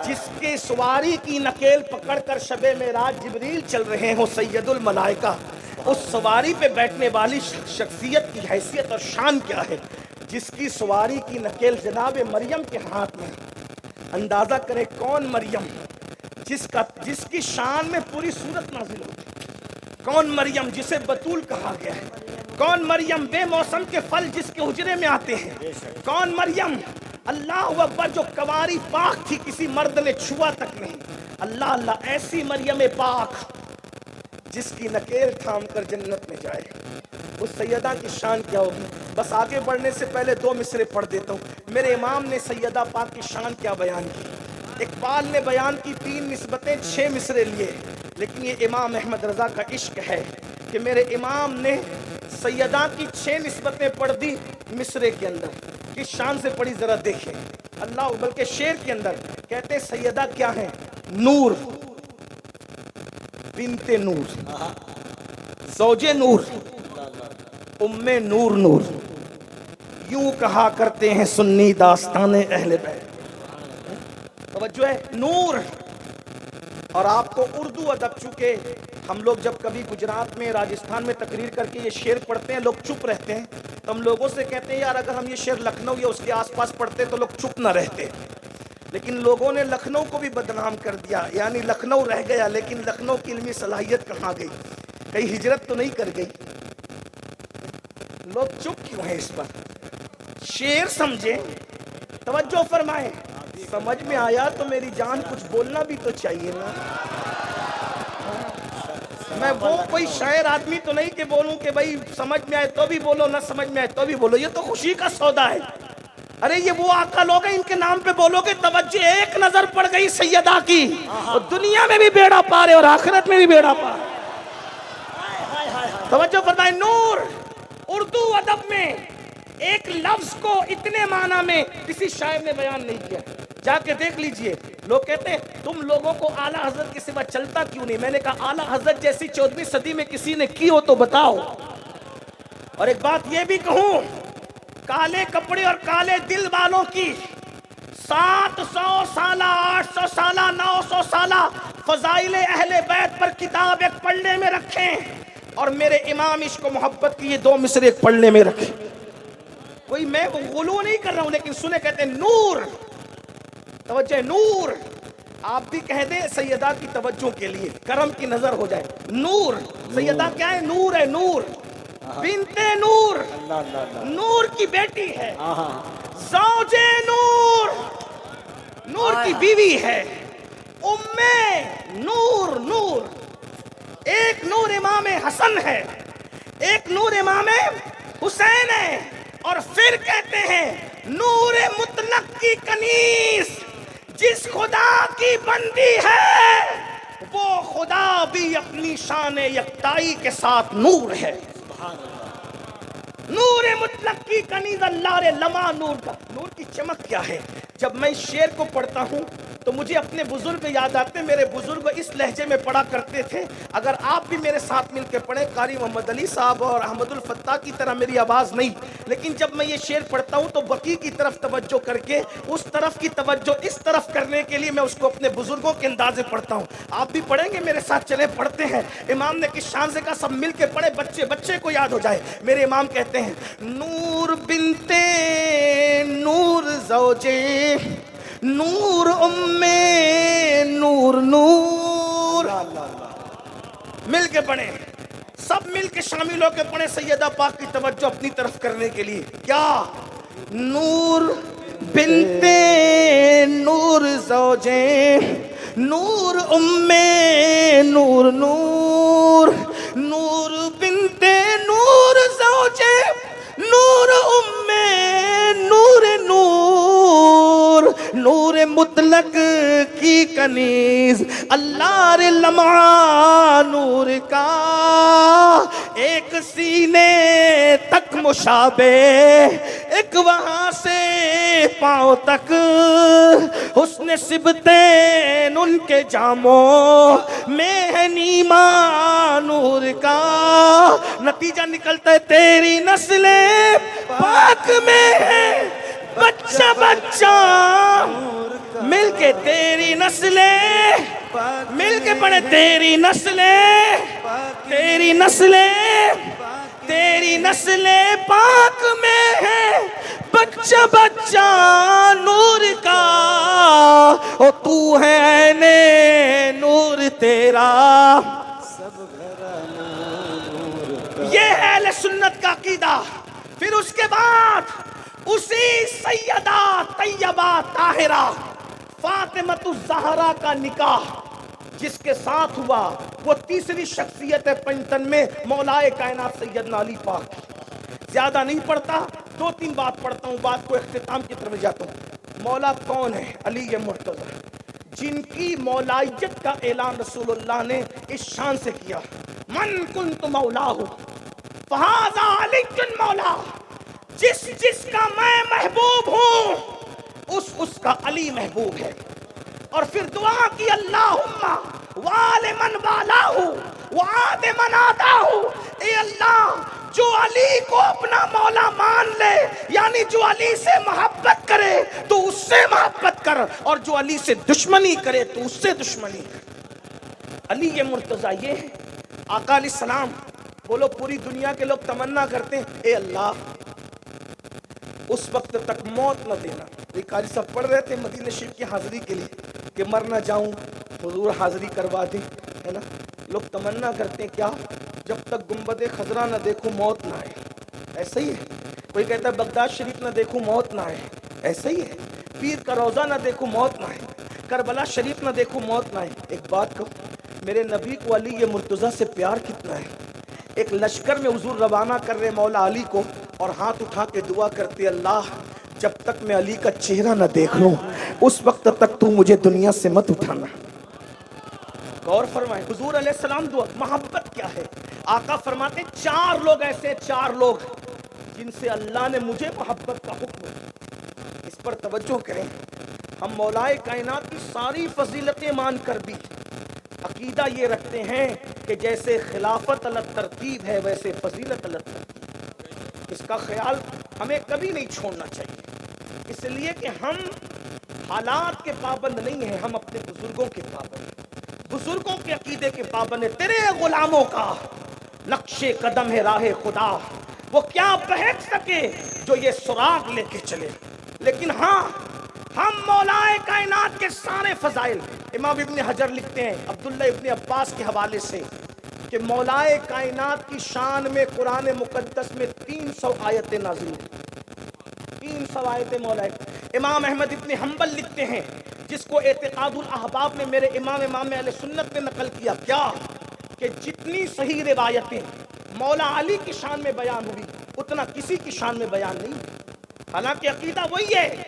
جس کے سواری کی نکیل پکڑ کر شب معراج جبریل چل رہے ہوں سید الملائکہ، اس سواری پہ بیٹھنے والی شخصیت کی حیثیت اور شان کیا ہے. جس کی سواری کی نکیل جناب مریم کے ہاتھ میں، اندازہ کرے کون مریم جس کی شان میں پوری سورت نازل ہوتی. کون مریم جسے بطول کہا گیا ہے، کون مریم بے موسم کے پھل جس کے حجرے میں آتے ہیں، کون مریم اللہ اکبر جو کنواری پاک تھی کسی مرد نے چھوا تک نہیں. اللہ اللہ ایسی مریم پاک جس کی نکیل تھام کر جنت میں جائے. اس سیدہ کی شان کیا ہوگی. بس آگے بڑھنے سے پہلے 2 مصرے پڑھ دیتا ہوں. میرے امام نے سیدہ پاک کی شان کیا بیان کی. اقبال نے بیان کی 3 نسبتیں 6 مصرے لیے، لیکن یہ امام احمد رضا کا عشق ہے کہ میرے امام نے سیدہ کی 6 نسبتیں پڑھ دی مصرے کے اندر. کس شان سے پڑھی ذرا دیکھیں. اللہ بلکہ شعر کے اندر کہتے ہیں سیدہ کیا ہے؟ نور بنت نور، زوج نور، ام نور نور. یوں کہا کرتے ہیں سنی داستان اہل بیت. توجہ ہے نور. اور آپ کو اردو ادب، چونکہ ہم لوگ جب کبھی گجرات میں راجستھان میں تقریر کر کے یہ شعر پڑھتے ہیں لوگ چپ رہتے ہیں، تو ہم لوگوں سے کہتے ہیں یار اگر ہم یہ شعر لکھنؤ یا اس کے آس پاس پڑھتے تو لوگ چپ نہ رہتے. لیکن لوگوں نے لکھنؤ کو بھی بدنام کر دیا، یعنی لکھنؤ رہ گیا لیکن لکھنؤ کی علمی صلاحیت کہاں گئی؟ کہیں ہجرت تو نہیں کر گئی؟ لوگ چپ کیوں ہیں اس پر؟ شعر سمجھیں، توجہ فرمائیں. سمجھ میں آیا تو میری جان کچھ بولنا بھی تو چاہیے نا. میں وہ کوئی شاعر آدمی تو نہیں کہ بولوں کہ بھائی سمجھ میں آئے تو بھی بولو، نہ سمجھ میں آئے تو بھی بولو. یہ تو خوشی کا سودا ہے. ارے یہ وہ آقا لوگ ہیں ان کے نام پہ بولو گے توجہ ایک نظر پڑ گئی سیدہ کی، اور دنیا میں بھی بیڑا پار ہے اور آخرت میں بھی بیڑا پار. توجہ فرمائیں. نور اردو ادب میں ایک لفظ کو اتنے معنی میں کسی شاعر نے بیان نہیں کیا. جا کے دیکھ لیجئے. لوگ کہتے ہیں تم لوگوں کو اعلیٰ حضرت کے سوا چلتا کیوں نہیں. میں نے کہا اعلیٰ حضرت جیسی 14ویں صدی میں کسی نے کی ہو تو بتاؤ. اور ایک بات یہ بھی کہوں, کالے کپڑے اور کالے دل والوں کی 700 سالہ 800 سالہ 900 سالہ فضائل اہل بیت پر کتاب ایک پڑھنے میں رکھیں, اور میرے امام عشق و محبت کی یہ 2 مصرے ایک پڑھنے میں رکھیں. کوئی میں غلو نہیں کر رہا ہوں, لیکن سنے کہتے ہیں نور, توجہ نور. آپ بھی کہہ دیں سیدہ کی توجہ کے لیے, کرم کی نظر ہو جائے. نور, سیدہ کیا ہے؟ نور ہے. نور بنت نور, نور کی بیٹی ہے. زوج نور, نور کی بیوی ہے. ام نور, نور. ایک نور امام حسن ہے, ایک نور امام حسین ہے, اور پھر کہتے ہیں نور مطلق کی کنیز, جس خدا کی بندی ہے وہ خدا بھی اپنی شان یکتائی کے ساتھ نور ہے. نور مطلق کی کنیز اللہ رے لمع نور کا. نور کی چمک کیا ہے؟ جب میں اس شعر کو پڑھتا ہوں تو مجھے اپنے بزرگ یاد آتے. میرے بزرگ اس لہجے میں پڑھا کرتے تھے. اگر آپ بھی میرے ساتھ مل کے پڑھیں, قاری محمد علی صاحب اور احمد الفتاح کی طرح میری آواز نہیں, لیکن جب میں یہ شعر پڑھتا ہوں تو بقی کی طرف توجہ کر کے اس طرف کی توجہ اس طرف کرنے کے لیے میں اس کو اپنے بزرگوں کے انداز میں پڑھتا ہوں. آپ بھی پڑھیں گے میرے ساتھ, چلے پڑھتے ہیں. امام نے کس شان سے کہا سب مل کے پڑھے, بچے بچے کو یاد ہو جائے. میرے امام کہتے ہیں نور بنتے نور زوجے نور ام نور نور. مل کے پڑھیں, سب مل کے شامل ہو کے پڑھیں سیدہ پاک کی توجہ اپنی طرف کرنے کے لیے. کیا؟ نور بنتے نور زوجے نور ام نور نور. نور بنتے نور زوجے نور ام نور نور. نور مطلق کی کنیز اللہ رے لمع نور کا, ایک سینے تک مشابہ ایک وہاں سے پاؤں تک, حسن سبتین ان کے جاموں میں ہے نیما نور کا. نتیجہ نکلتا ہے تیری نسل پاک میں ہے بچہ بچہ. مل کے تیری نسلیں, مل کے پڑھے تیری نسلیں, تیری نسلیں, تیری نسلیں پاک میں ہے بچہ بچہ نور کا. او تو ہے عین نور تیرا. یہ ہے اہل سنت کا عقیدہ. پھر اس کے بعد اسی سیدہ طیبہ طاہرہ فاطمۃ الزہرا کا نکاح جس کے ساتھ ہوا, وہ تیسری شخصیت ہے 55 میں مولائے کائنات سیدنا علی پاک. زیادہ نہیں پڑھتا, 2-3 بات پڑھتا ہوں, بات کو اختتام کی طرف جاتا ہوں. مولا کون ہے؟ علی مرتضیٰ, جن کی مولائیت کا اعلان رسول اللہ نے اس شان سے کیا, من کنت مولاہ فہذا علی مولا. جس جس کا میں محبوب ہوں اس کا علی محبوب ہے. اور پھر دعا کی اللہم وآل من والاہ وعاد من آداہ. اے اللہ جو علی کو اپنا مولا مان لے, یعنی جو علی سے محبت کرے تو اس سے محبت کر, اور جو علی سے دشمنی کرے تو اس سے دشمنی کر. علی مرتضیٰ یہ ہے. آقا علیہ السلام بولو, پوری دنیا کے لوگ تمنا کرتے ہیں اے اللہ اس وقت تک موت نہ دینا. یہ قاری صاحب پڑھ رہے تھے مدینہ شریف کی حاضری کے لیے کہ مر نہ جاؤں, حضور حاضری کروا دیں, ہے نا. لوگ تمنا کرتے ہیں کیا, جب تک گنبد خضرا نہ دیکھوں موت نہ آئے. ایسا ہی ہے. کوئی کہتا ہے بغداد شریف نہ دیکھوں موت نہ آئے. ایسا ہی ہے. پیر کا روضہ نہ دیکھوں موت نہ آئے. کربلا شریف نہ دیکھوں موت نہ آئے. ایک بات کہوں, میرے نبی کو علی مرتضیٰ سے پیار کتنا ہے. ایک لشکر میں حضور روانہ کر رہے مولا علی کو, اور ہاتھ اٹھا کے دعا کرتے اللہ جب تک میں علی کا چہرہ نہ دیکھ لوں اس وقت تک تو مجھے دنیا سے مت اٹھانا. غور فرمائیں, حضور علیہ السلام دعا. محبت کیا ہے؟ آقا فرماتے 4 لوگ ایسے, 4 لوگ جن سے اللہ نے مجھے محبت کا حکم. اس پر توجہ کریں. ہم مولائے کائنات کی ساری فضیلتیں مان کر بھی عقیدہ یہ رکھتے ہیں کہ جیسے خلافت الگ ترتیب ہے ویسے فضیلت الگ ترتیب. اس کا خیال ہمیں کبھی نہیں چھوڑنا چاہیے، اس لیے کہ ہم حالات کے پابند نہیں ہیں، ہم اپنے بزرگوں کے پابند ہیں، بزرگوں کے عقیدے کے پابند ہیں. تیرے غلاموں کا نقش قدم ہے راہ خدا، وہ کیا بہک سکے جو یہ سراغ لے کے چلے. لیکن ہاں، ہم مولائے کائنات کے سارے فضائل، امام ابن حجر لکھتے ہیں عبداللہ ابن عباس کے حوالے سے کہ مولائے کائنات کی شان میں قرآن مقدس میں 300 آیتیں نازل ہیں. 300 آیتیں مولائے. امام احمد ابن حنبل لکھتے ہیں، جس کو اعتقاد الاحباب میں میرے امام اہل سنت نے نقل کیا، کیا کہ جتنی صحیح روایتیں مولا علی کی شان میں بیان ہوئی اتنا کسی کی شان میں بیان نہیں. حالانکہ عقیدہ وہی ہے،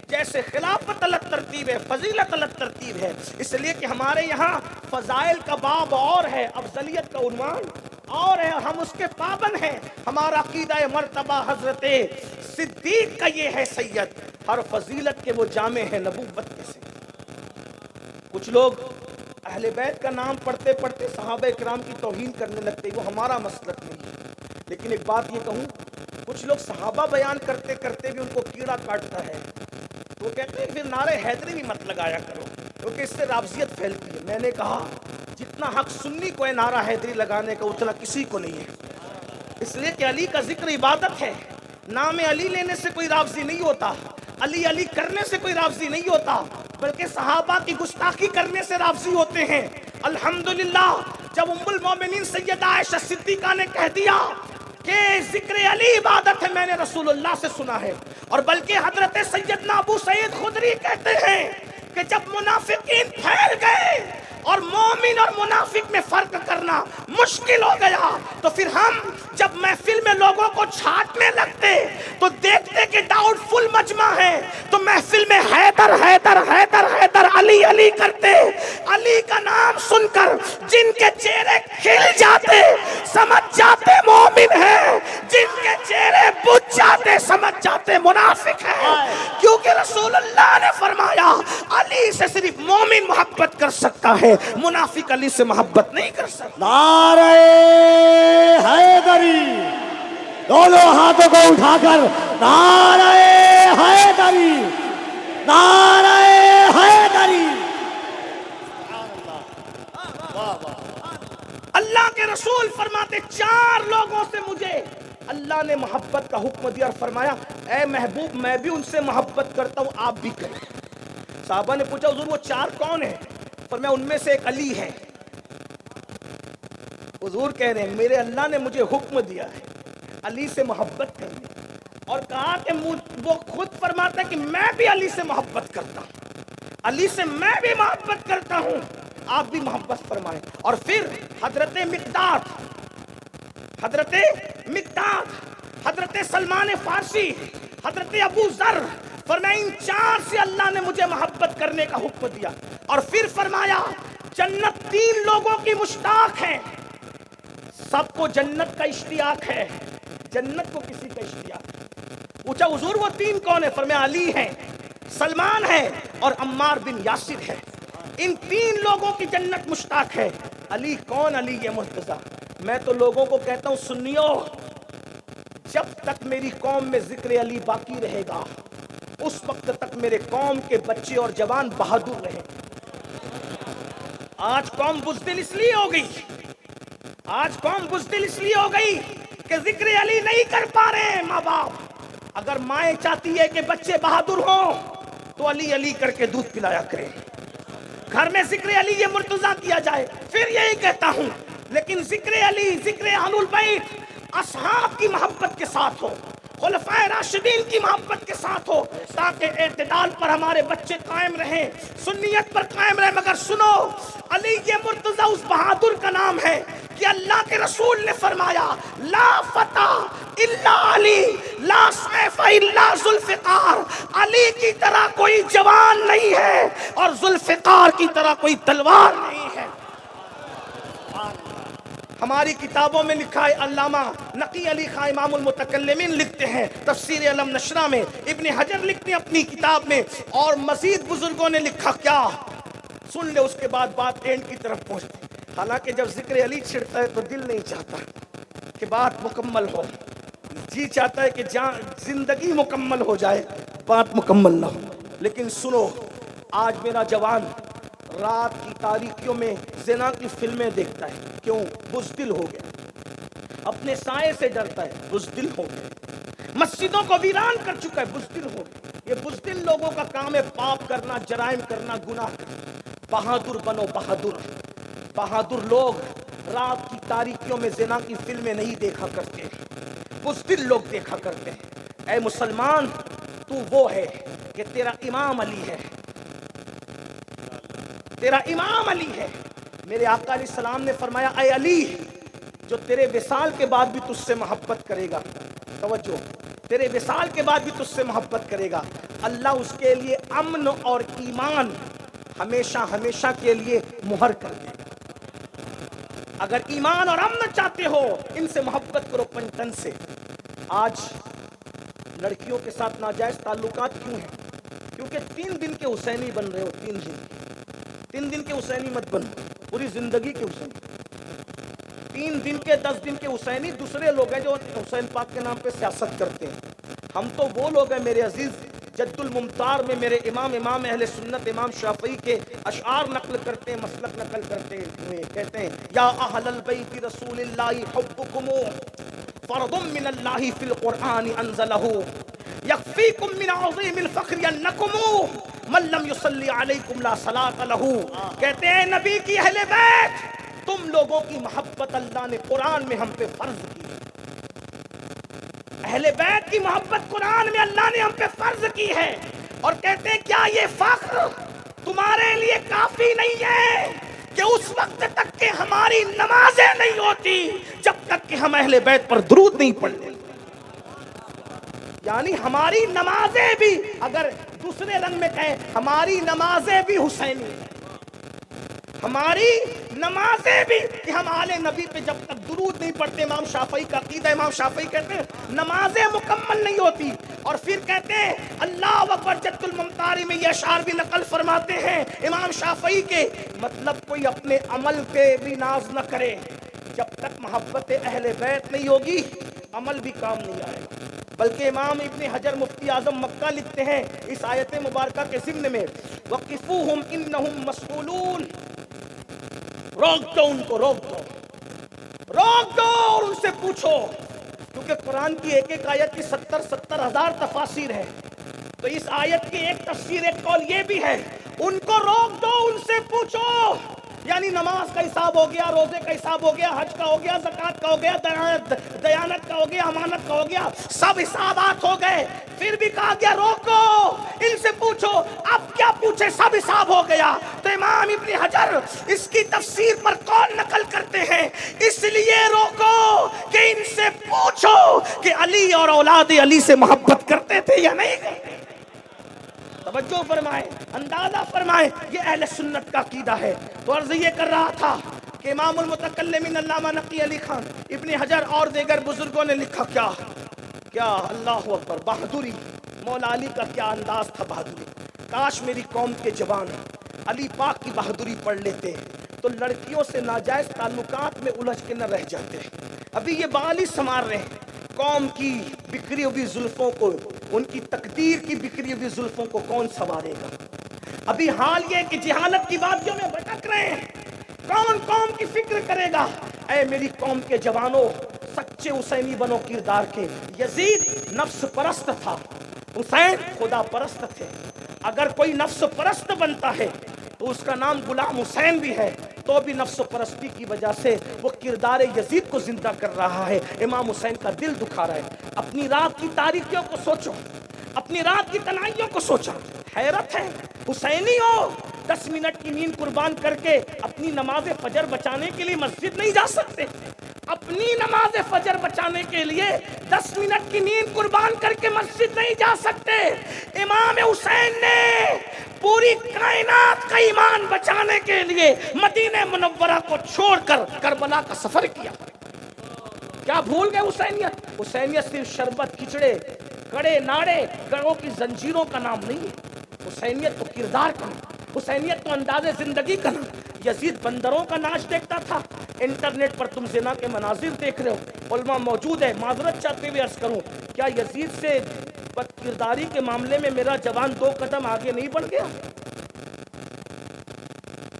جیسے خلافت الگ ترتیب ہے فضیلت الگ ترتیب ہے. اس لیے کہ ہمارے یہاں فضائل کا باب اور ہے، افضلیت کا عنوان اور ہے، ہم اس کے پابند ہیں. ہمارا عقیدہ مرتبہ حضرت صدیق کا یہ ہے سید، ہر فضیلت کے وہ جامع ہیں نبوت کے سے. کچھ لوگ اہل بیت کا نام پڑھتے پڑھتے صحابہ کرام کی توہین کرنے لگتے، وہ ہمارا مسلک نہیں ہے. لیکن ایک بات یہ کہوں، کچھ لوگ صحابہ بیان کرتے کرتے بھی ان کو کیڑا کاٹتا ہے، تو وہ کہتے ہیں پھر نعرہ حیدری بھی مت لگایا کرو کیونکہ اس سے رافضیت پھیلتی ہے. میں نے کہا جتنا حق سنی کو ہے نعرہ حیدری لگانے کا اتنا کسی کو نہیں ہے، اس لیے کہ علی کا ذکر عبادت ہے. نام علی لینے سے کوئی رافضی نہیں ہوتا، علی علی کرنے سے کوئی رافضی نہیں ہوتا، بلکہ صحابہ کی گستاخی کرنے سے رافضی ہوتے ہیں. الحمدللہ جب ام المومنین سیدہ عائشہ صدیقہ نے کہہ دیا کہ ذکر علی عبادت ہے، میں نے رسول اللہ سے سنا ہے. اور بلکہ حضرت سیدنا ابو سعید خدری کہتے ہیں کہ جب منافقین پھیل گئے اور مومن اور منافق میں فرق کرنا مشکل ہو گیا، تو پھر ہم جب محفل میں لوگوں کو چھانٹنے لگتے تو دیکھتے کہ ڈاؤٹ فل مجمع ہے، تو محفل میں حیدر حیدر حیدر حیدر علی علی کرتے. علی کا نام سن کر جن کے چہرے کھل جاتے سمجھ جاتے مومن ہے، جن کے چہرے بجھ جاتے سمجھ جاتے منافق ہے. کیونکہ رسول اللہ نے فرمایا علی سے صرف مومن محبت کر سکتا ہے، منافق علی سے محبت نہیں کر سکتا. نعرہ حیدری، دونوں ہاتھوں کو اٹھا کر نعرہ حیدری، نعرہ حیدری. اللہ کے رسول فرماتے 4 لوگوں سے مجھے اللہ نے محبت کا حکم دیا اور فرمایا اے محبوب میں بھی ان سے محبت کرتا ہوں، آپ بھی کریں. صحابہ نے پوچھا حضور وہ 4 کون ہیں؟ فرمایا ان میں سے ایک علی ہے. حضور کہہ رہے ہیں میرے اللہ نے مجھے حکم دیا ہے علی سے محبت کرنے، اور کہا کہ وہ خود فرماتا ہے کہ میں بھی علی سے محبت کرتا ہوں، علی سے میں بھی محبت کرتا ہوں، آپ بھی محبت فرمائیں. اور پھر حضرت مقداد، حضرت سلمان فارسی، حضرت ابو ذر، فرمایا ان 4 سے اللہ نے مجھے محبت کرنے کا حکم دیا. اور پھر فرمایا جنت 3 لوگوں کی مشتاق ہے، سب کو جنت کا اشتیاق ہے، جنت کو کسی کا اشتیاق. پوچھا حضور وہ 3 کون ہیں؟ فرمایا علی ہے، سلمان ہے اور عمار بن یاسر ہے. ان 3 لوگوں کی جنت مشتاق ہے. علی کون؟ علی یہ مرتضیٰ. میں تو لوگوں کو کہتا ہوں سنیو، جب تک میری قوم میں ذکر علی باقی رہے گا اس وقت تک میرے قوم کے بچے اور جوان بہادر رہے. آج قوم بزدل اس لیے ہو گئی کہ ذکر علی نہیں کر پا رہے ہیں ماں باپ. اگر مائیں چاہتی ہے کہ بچے بہادر ہوں تو علی علی کر کے دودھ پلایا کریں، گھر میں ذکر علی یہ مرتضیٰ کیا جائے. پھر یہی کہتا ہوں لیکن ذکر علی، ذکر اہل البیت اصحاب کی محبت کے ساتھ ہو، خلفائے راشدین کی محبت کے ساتھ ہو، تاکہ اعتدال پر ہمارے بچے قائم رہیں، سنیت پر قائم رہیں. مگر سنو، علی یہ مرتضیٰ اس بہادر کا نام ہے کہ اللہ کے رسول نے فرمایا لا فتح الا علی، لا سیف الا ذوالفقار. علی کی طرح کوئی جوان نہیں ہے اور ذوالفقار کی طرح کوئی تلوار نہیں ہے. ہماری کتابوں میں لکھا ہے، علامہ نقی علی خان امام المتکلمین لکھتے ہیں تفسیر علم نشرہ میں، ابن حجر لکھتے ہیں اپنی کتاب میں، اور مزید بزرگوں نے لکھا کیا، سن لے، اس کے بعد بات اینڈ کی طرف پہنچتی۔ حالانکہ جب ذکر علی چھڑتا ہے تو دل نہیں چاہتا کہ بات مکمل ہو، جی چاہتا ہے کہ زندگی مکمل ہو جائے، بات مکمل نہ ہو۔ لیکن سنو، آج میرا جوان رات کی تاریکیوں میں زنا کی فلمیں دیکھتا ہے، کیوں؟ بزدل ہو گیا، اپنے سائے سے ڈرتا ہے، بزدل ہو گیا، مسجدوں کو ویران کر چکا ہے، بزدل ہو گیا۔ یہ بزدل لوگوں کا کام ہے پاپ کرنا، جرائم کرنا، گناہ کرنا۔ بہادر بنو، بہادر بہادر لوگ رات کی تاریکیوں میں زنا کی فلمیں نہیں دیکھا کرتے، بزدل لوگ دیکھا کرتے ہیں۔ اے مسلمان، تو وہ ہے کہ تیرا امام علی ہے، تیرا امام علی ہے۔ میرے آقا علیہ السلام نے فرمایا، اے علی، جو تیرے وصال کے بعد بھی تجھ سے محبت کرے گا، توجہ، تیرے وصال کے بعد بھی تجھ سے محبت کرے گا، اللہ اس کے لیے امن اور ایمان ہمیشہ ہمیشہ کے لیے مہر کر دے گا۔ اگر ایمان اور امن چاہتے ہو، ان سے محبت کرو پنٹن سے۔ آج لڑکیوں کے ساتھ ناجائز تعلقات کیوں ہیں؟ کیونکہ 3 دن کے حسینی بن رہے ہو، 3 دن کے حسینی مت بنو، پوری زندگی کے حسینی۔ 3 دن کے 10 دن کے حسینی دوسرے لوگ ہیں جو حسین پاک کے نام پہ سیاست کرتے ہیں، ہم تو وہ لوگ ہیں میرے عزیز۔ جد الممتار میں میرے امام اہل سنت امام شافعی کے اشعار نقل کرتے ہیں، مسلک نقل کرتے ہوئے کہتے ہیں، یا اہل البیت رسول اللہ حبکم فرض من اللہ فی القرآن انزلہ یکفیکم من عظیم الفخر انکم من لم یصلی علیکم لا صلاۃ لہ۔ کہتے ہیں نبی کی اہل بیت، تم لوگوں کی محبت اللہ نے قرآن میں ہم پہ فرض کی، اہل بیت کی محبت قرآن میں اللہ نے ہم پہ فرض کی ہے۔ اور کہتے ہیں کیا یہ فخر تمہارے لیے کافی نہیں ہے کہ اس وقت تک کہ ہماری نمازیں نہیں ہوتی جب تک کہ ہم اہل بیت پر درود نہیں پڑھتے؟ یعنی ہماری نمازیں بھی، اگر دوسرے رنگ میں کہیں، ہماری نمازیں بھی حسینی ہیں، ہماری نمازیں بھی کہ ہم آل نبی پہ جب تک درود نہیں پڑھتے، امام شافعی کا عقیدہ، امام شافعی کہتے ہیں نمازیں مکمل نہیں ہوتی۔ اور پھر کہتے ہیں اللہ اکبر، جد الممتاری میں یہ اشعار بھی نقل فرماتے ہیں امام شافعی کے، مطلب کوئی اپنے عمل پہ بھی ناز نہ کرے، جب تک محبت اہل بیت نہیں ہوگی عمل بھی کام نہیں آئے گا۔ بلکہ امام ابن حجر مفتی اعظم مکہ لکھتے ہیں اس آیت مبارکہ کے ضمن میں، وقفوہم انہم مسئولون، روک دو ان کو، روک دو اور ان سے پوچھو، کیونکہ قرآن کی ایک ایک آیت کی 70 ہزار تفاسیر ہے، تو اس آیت کی ایک تفسیر، ایک قول یہ بھی ہے، ان کو روک دو، ان سے پوچھو۔ یعنی نماز کا حساب ہو گیا، روزے کا حساب ہو گیا، حج کا ہو گیا، زکوٰۃ کا ہو گیا، دیانت کا ہو گیا، امانت کا ہو گیا، سب حسابات ہو گئے، پھر بھی کہا گیا روکو، ان سے پوچھو۔ اب کیا پوچھے، سب حساب ہو گیا۔ تو امام ابن حجر اس کی تفسیر پر قول نقل کرتے ہیں، اس لیے روکو کہ ان سے پوچھو کہ علی اور اولاد علی سے محبت کرتے تھے یا نہیں کرتے۔ توجہ فرمائیں، اندازہ فرمائیں، یہ اہل سنت کا عقیدہ ہے۔ تو عرض یہ کر رہا تھا کہ امام المتکلمین علامہ نقی علی خان، ابن حجر اور دیگر بزرگوں نے لکھا کیا اللہ اکبر، بہادری، مولا علی کا کیا انداز تھا، بہادری۔ کاش میری قوم کے جوان علی پاک کی بہادری پڑھ لیتے تو لڑکیوں سے ناجائز تعلقات میں الجھ کے نہ رہ جاتے۔ ابھی یہ بال ہی سنوار رہے ہیں، قوم کی بکھری ہوئی زلفوں کو، ان کی تقدیر کی بکھری ہوئی زلفوں کو کون سنوارے گا؟ ابھی حال یہ کہ جہالت کی وادیوں میں بھٹک رہے ہیں، کون قوم کی فکر کرے گا؟ اے میری قوم کے جوانوں، سچے حسینی بنو کردار کے۔ یزید نفس پرست تھا، حسین خدا پرست تھے۔ اگر کوئی نفس پرست بنتا ہے تو اس کا نام غلام حسین بھی ہے، تو بھی نفس پرستی کی وجہ سے وہ کردار یزید کو زندہ کر رہا ہے، امام حسین کا دل دکھا رہا ہے۔ اپنی رات کی تاریکیوں کو سوچو، اپنی رات کی تنہائیوں کو سوچا، حیرت ہے حسینی ہو 10 منٹ کی نیند قربان کر کے اپنی نماز فجر بچانے کے لیے مسجد نہیں جا سکتے، اپنی نماز فجر بچانے کے لیے 10 منٹ کی نیند قربان کر کے مسجد نہیں جا سکتے۔ امام حسین نے پوری کائنات کا ایمان بچانے کے لیے مدینہ منورہ کو چھوڑ کر کربلا کا سفر کیا. کیا بھول گئے حسینیت؟ حسینیت صرف شربت، کھچڑے، کڑے ناڑے، گڑوں کی زنجیروں کا نام نہیں ہے. حسینیت تو کردار کا نام، حسینیت تو انداز زندگی کا نام. یزید بندروں کا ناچ دیکھتا تھا. انٹرنیٹ پر تم زنا کے مناظر دیکھ رہے ہو، علماء موجود ہے. معذرت چاہتے ہوئے عرض کروں، کیا یزید سے بد کرداری کے معاملے میں میرا جوان 2 قدم آگے نہیں بڑھ گیا؟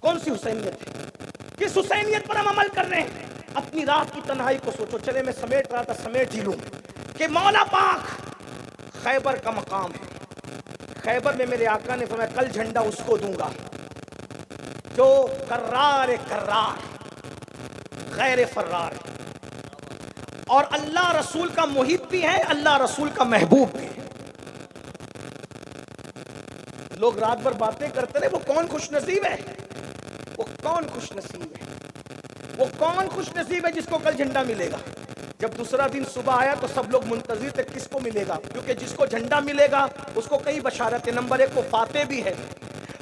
کون سی حسینیت ہے؟ کس حسینیت پر ہم عمل کر رہے ہیں؟ اپنی رات کی تنہائی کو سوچو. چلے میں سمیٹ رہا تھا، سمیٹ ہی لوں کہ مولا پاک خیبر کا مقام ہے. خیبر میں میرے آقا نے فرمایا کل جھنڈا اس کو دوں گا جو کرار غیر فرار، اور اللہ رسول کا محب بھی ہے، اللہ رسول کا محبوب بھی ہے. لوگ رات بھر باتیں کرتے رہے، وہ کون خوش نصیب ہے؟ وہ کون خوش نصیب ہے؟ وہ کون خوش نصیب ہے جس کو کل جھنڈا ملے گا؟ جب دوسرا دن صبح آیا تو سب لوگ منتظر تھے کس کو ملے گا، کیونکہ جس کو جھنڈا ملے گا اس کو کئی بشارتیں. نمبر 1 وہ فاتح بھی ہے،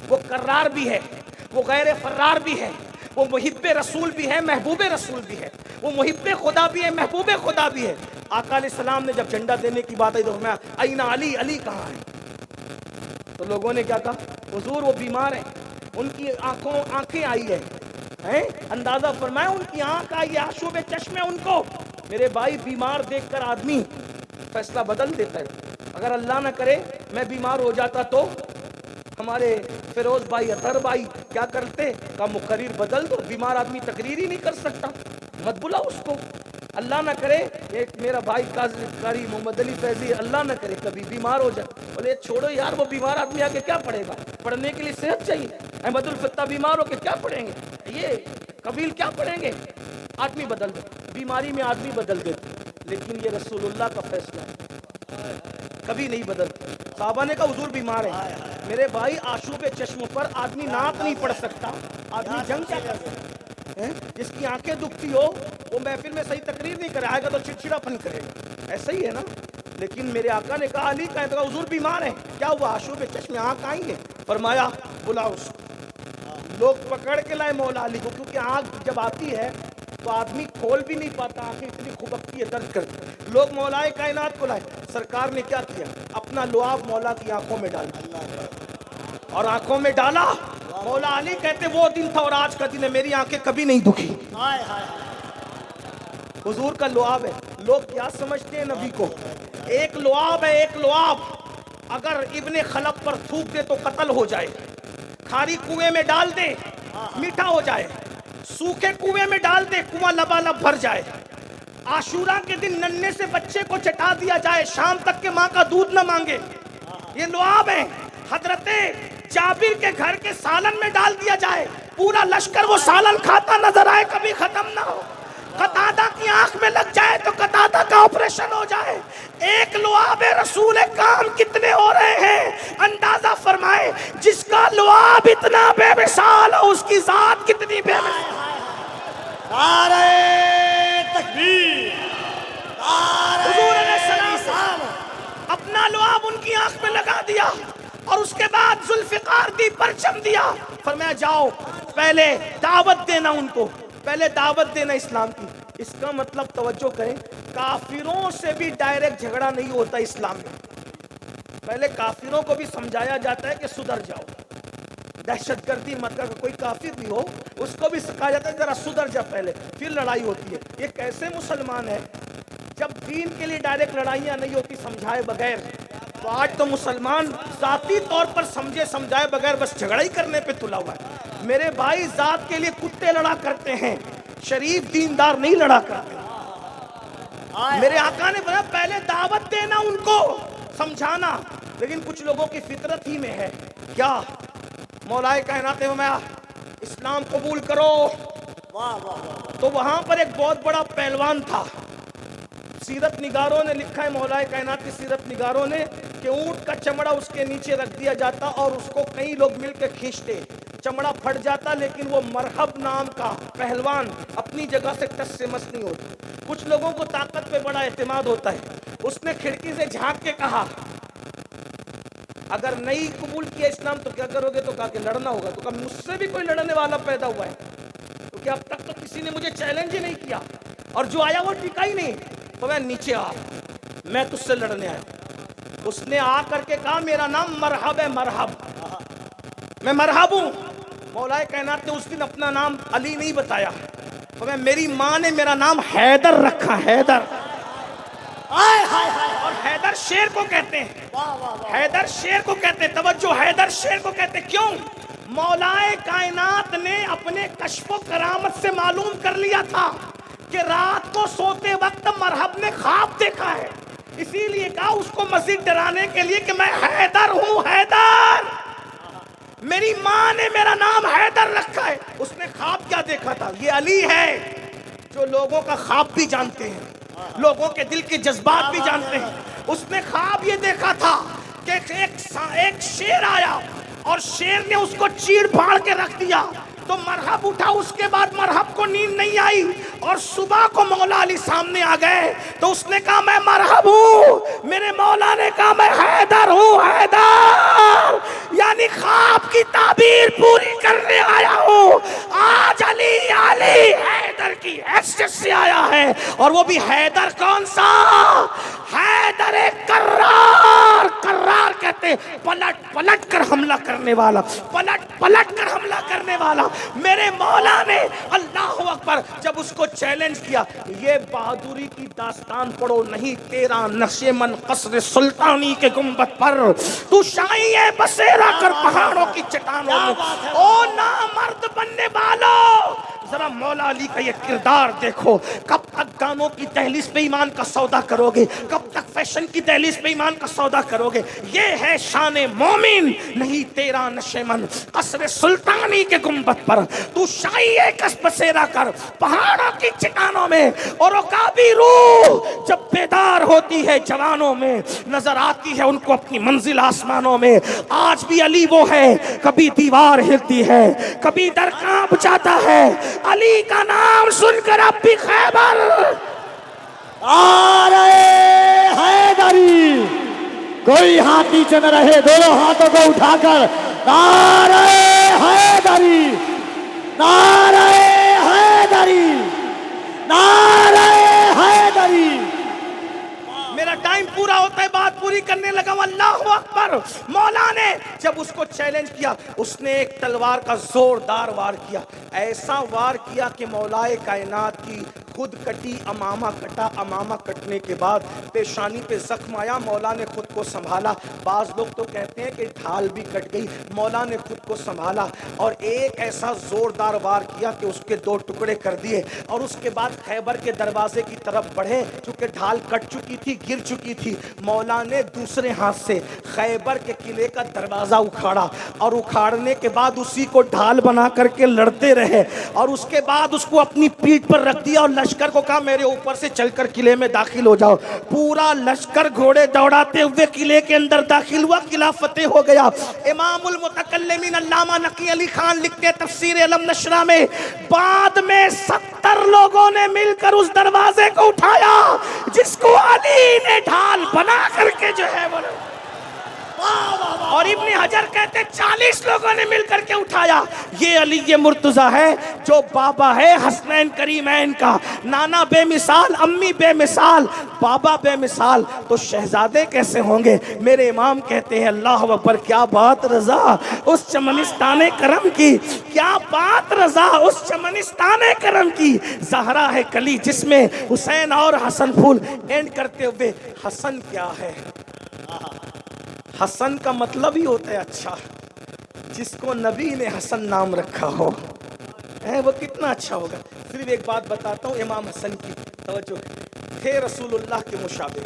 وہ کرار بھی ہے، وہ غیر فرار بھی ہے، وہ محب رسول بھی ہے، محبوب رسول بھی ہے، وہ محب خدا بھی ہے، محبوب خدا بھی ہے. آقا علیہ السلام نے جب جھنڈا دینے کی بات آئی تو فرمایا این علی، علی کہاں ہے؟ تو لوگوں نے کیا کہا، حضور وہ بیمار ہیں، ان کی آنکھیں آئی ہے. اندازہ فرمایا ان کی آنکھ آئی، آشوب چشم ہے ان کو. میرے بھائی بیمار دیکھ کر آدمی فیصلہ بدل دیتا ہے. اگر اللہ نہ کرے میں بیمار ہو جاتا تو ہمارے فیروز بھائی، اطہر بھائی کیا کرتے؟ کا مقرر بدل دو، بیمار آدمی تقریر ہی نہیں کر سکتا، مت بلاؤ اس کو. اللہ نہ کرے ایک میرا بھائی قاری محمد علی فیضی، اللہ نہ کرے کبھی بیمار ہو جائے، بولے چھوڑو یار وہ بیمار آدمی آگے کیا پڑھے گا، پڑھنے کے لیے صحت چاہیے. احمد الفتح بیمار ہو کے کیا پڑھیں گے، یہ قبیل کیا پڑھیں گے؟ آدمی بدل دے، بیماری میں آدمی بدل دیتے، لیکن یہ رسول اللہ کا فیصلہ ہے، کبھی نہیں بدلتا. صحابہ نے کہا حضور بیمار ہے. میرے بھائی آشوب چشم پر آدمی نعت نہیں پڑھ سکتا، آدمی جنگ کیا کر سکتا؟ جس کی آنکھیں دکھتی ہو وہ محفل میں صحیح تقریر نہیں کرے، آئے گا تو چڑچڑا پن کرے گا، ایسا ہی ہے نا. لیکن میرے آقا نے کہا علی کا ہے، تو کہا حضور بیمار ہے. کیا ہوا؟ آشوب چشم آنکھ آئیں گے؟ فرمایا بلاؤ اس کو. لوگ پکڑ کے لائے مولا علی کو، کیونکہ آنکھ جب آتی ہے تو آدمی کھول بھی نہیں پاتا، آنکھیں اتنی کھبکتی ہے، درد کرتی. لوگ مولا کائنات کو لائے. سرکار نے کیا کیا؟ اپنا لعاب مولا کی آنکھوں میں ڈال دیا، اور آنکھوں میں ڈالا. مولا علی کہتے وہ دن تھا اور آج کا دن ہے، میری آنکھیں کبھی نہیں دکھی. حضور کا لعاب ہے. لوگ کیا سمجھتے ہیں نبی کو؟ ایک لعاب ہے، ایک لعاب اگر ابن خلف پر تھوک دے تو قتل ہو جائے، کھاری کنویں میں ڈال دے میٹھا ہو جائے، سوکھے کنویں میں ڈال دے کنواں لبالب بھر جائے. عاشورہ کے دن ننھے سے بچے کو چٹا دیا جائے، شام تک کے ماں کا دودھ نہ مانگے. یہ لعاب ہے. حضرت جابر کے گھر کے سالن میں ڈال دیا جائے، پورا لشکر وہ سالن کھاتا نظر آئے، کبھی ختم نہ ہو. قتادہ کی آنکھ میں لگ جائے تو قتادہ کا آپریشن ہو جائے. ایک لعاب رسول کام کتنے ہو رہے ہیں اندازہ فرمائے. جس کا لعاب اتنا بے مثال ہو اس کی ذات کتنی بے مثال. نعرہ تکبیر، حضور علیہ السلام اپنا لعاب ان کی آنکھ میں لگا دیا، اور اس کے بعد ذوالفقار دی، پرچم دیا. فرمایا جاؤ پہلے دعوت دینا ان کو، پہلے دعوت دینا اسلام کی. اس کا مطلب توجہ کریں، کافروں سے بھی ڈائریکٹ جھگڑا نہیں ہوتا اسلام میں. پہلے کافروں کو بھی سمجھایا جاتا ہے کہ سدھر جاؤ، دہشت گردی مت کر. کوئی کافر بھی ہو اس کو بھی سکھایا جاتا ہے ذرا سدھر جا پہلے، پھر لڑائی ہوتی ہے. یہ کیسے مسلمان ہے جب دین کے لیے ڈائریکٹ لڑائیاں نہیں ہوتی سمجھائے بغیر؟ تو آج تو مسلمان ذاتی طور پر سمجھے سمجھائے بغیر بس جھگڑا ہی کرنے پہ تلا ہوا ہے. میرے بھائی ذات کے لیے کتے لڑا کرتے ہیں، شریف دیندار نہیں لڑا کرتے. میرے آقا نے بولا پہلے دعوت دینا ان کو، سمجھانا. لیکن کچھ لوگوں کی فطرت ہی میں ہے کیا؟ مولا کائنات نے فرمایا اسلام قبول کرو. تو وہاں پر ایک بہت بڑا پہلوان تھا. سیرت نگاروں نے لکھا ہے، مولا کائنات کی سیرت نگاروں نے، کہ اونٹ کا چمڑا اس کے نیچے رکھ دیا جاتا اور اس کو کئی لوگ مل کے کھینچتے، چمڑا پھٹ جاتا، لیکن وہ مرحب نام کا پہلوان اپنی جگہ سے ٹس سے مس نہیں ہوتا. کچھ لوگوں کو طاقت پہ بڑا اعتماد ہوتا ہے. اس نے کھڑکی سے جھانک کے کہا اگر نہیں قبول کیا اسلام تو کیا کرو گے؟ تو کہا کہ لڑنا ہوگا. تو کہا مجھ سے بھی کوئی لڑنے والا پیدا ہوا ہے؟ تو کیا اب تک تو کسی نے مجھے چیلنج ہی نہیں کیا, اور جو آیا وہ ٹکا ہی نہیں. تو میں نیچے آ, میں تجھ سے لڑنے آیا. اس نے آ کر کے کہا میرا نام مرحب ہے, مرحب, میں مرحب ہوں. مولا کائنات نے اس دن اپنا نام علی نہیں بتایا, تو میں میری ماں نے میرا نام حیدر رکھا, حیدر. اور حیدر شیر کو کہتے ہیں, حیدر شیر کو کہتے ہیں. توجہ, حیدر شیر کو کہتے ہیں. کیوں؟ مولا کائنات نے اپنے کشف و کرامت سے معلوم کر لیا تھا کہ رات کو سوتے وقت مرحب نے خواب دیکھا ہے, اسی لیے کہا اس کو مزید ڈرانے کے لیے کہ میں حیدر ہوں, حیدر. میری ماں نے میرا نام حیدر رکھا ہے. اس نے خواب کیا دیکھا تھا؟ یہ علی ہے جو لوگوں کا خواب بھی جانتے ہیں, لوگوں کے دل کے جذبات بھی جانتے ہیں. اس نے خواب یہ دیکھا تھا کہ ایک شیر آیا اور شیر نے اس کو چیڑ پھاڑ کے رکھ دیا. تو مرحب اٹھا, اس کے بعد مرحب کو نیند نہیں آئی, اور صبح کو مولا علی سامنے آ گئے. تو اس نے کہا میں مرحب ہوں. میرے مولا نے کہا میں حیدر ہوں, حیدر. یعنی خواب کی تعبیر پوری کرنے آیا ہوں. آج علی علی حیدر کی حیثیت سے آیا ہے, اور وہ بھی حیدر کون سا؟ حیدر کرار. کرار کہتے پلٹ پلٹ کر حملہ کرنے والا, پلٹ پلٹ کر حملہ کرنے والا. میرے مولا نے اللہ اکبر جب اس کو چیلنج کیا, یہ بہادری کی داستان پڑھو, نہیں تیرا نقشِ من قصر سلطانی کے گنبد پر تو شاہی ہے بسیرا کر پہاڑوں کی چٹانوں میں. او نامرد بننے والو, ذرا مولا علی کا یہ کردار دیکھو. کب تک گانوں کی دہلیز پہ ایمان کا سودا کرو گے؟ کب تک فیشن کی دہلیز پہ ایمان کا سودا کرو گے؟ یہ ہے شان مومن, نہیں تیرا نشے من قصر سلطانی کے گنبد پر تو شاہی ہے کس بسیرا کر پہاڑوں کی چٹانوں میں. اور عقابی روح جب بیدار ہوتی ہے جوانوں میں, نظر آتی ہے ان کو اپنی منزل آسمانوں میں. آج بھی علی وہ ہے, کبھی دیوار ہلتی ہے, کبھی در کانپ جاتا ہے. علی کا نام سن کر اب بھی خیبر آ رہے حیدری. کوئی ہاتھ نیچے نہ رہے, دونوں ہاتھوں کو اٹھا کر نعرہ حیدری, نعرہ حیدری, نعرہ حیدری. میرا ٹائم پورا ہوتا ہے, بات پوری کرنے لگا ہوں. اللہ اکبر. مولا نے جب اس کو چیلنج کیا, اس نے ایک تلوار کا زوردار وار کیا, ایسا وار کیا کہ مولا کائنات کی خود کٹی امامہ کٹا. امامہ کٹنے کے بعد پیشانی پہ زخم آیا, مولا نے خود کو سنبھالا. بعض لوگ تو کہتے ہیں کہ ڈھال بھی کٹ گئی, مولا نے خود کو سنبھالا اور ایک ایسا زوردار وار کیا کہ اس کے 2 ٹکڑے کر دیے. اور اس کے بعد خیبر کے دروازے کی طرف بڑھے, چونکہ ڈھال کٹ چکی تھی, گر چکی تھی. مولا نے دوسرے ہاتھ سے خیبر کے قلعے کا دروازہ اکھاڑا, اور اکھاڑنے کے بعد اسی کو ڈھال بنا کر کے لڑتے رہے. اور اس کے بعد اس کو اپنی پیٹھ پر رکھ دیا اور لشکر کو کہا میرے اوپر سے چل کر قلعے میں داخل ہو جاؤ. پورا لشکر گھوڑے دوڑاتے ہوئے قلعے کے اندر داخل ہوا, قلعہ فتح ہو گیا. امام المتکلمین علامہ نقی علی خان لکھتے ہیں تفسیر علم نشرہ میں, بعد میں 70 لوگوں نے مل کر اس دروازے کو اٹھایا جس کو علی نے ڈھال بنا کر کے جو ہے وہ, اور ابن حجر کہتے 40 لوگوں نے مل کر کے اٹھایا. یہ علی مرتضیٰ ہے جو بابا ہے حسنین کریمین کا, نانا بے مثال, امی بے مثال, بابا بے مثال, تو شہزادے کیسے ہوں گے؟ میرے امام کہتے ہیں اللہ اکبر, کیا بات رضا اس چمنستان کرم کی, کیا بات رضا اس چمنستان کرم کی. زہرا ہے کلی جس میں حسین اور حسن پھول. اینڈ کرتے ہوئے, حسن کیا ہے؟ حسن کا مطلب ہی ہوتا ہے اچھا. جس کو نبی نے حسن نام رکھا ہو وہ کتنا اچھا ہوگا. صرف ایک بات بتاتا ہوں امام حسن کی, توجہ. تھے رسول اللہ کے مشابہ,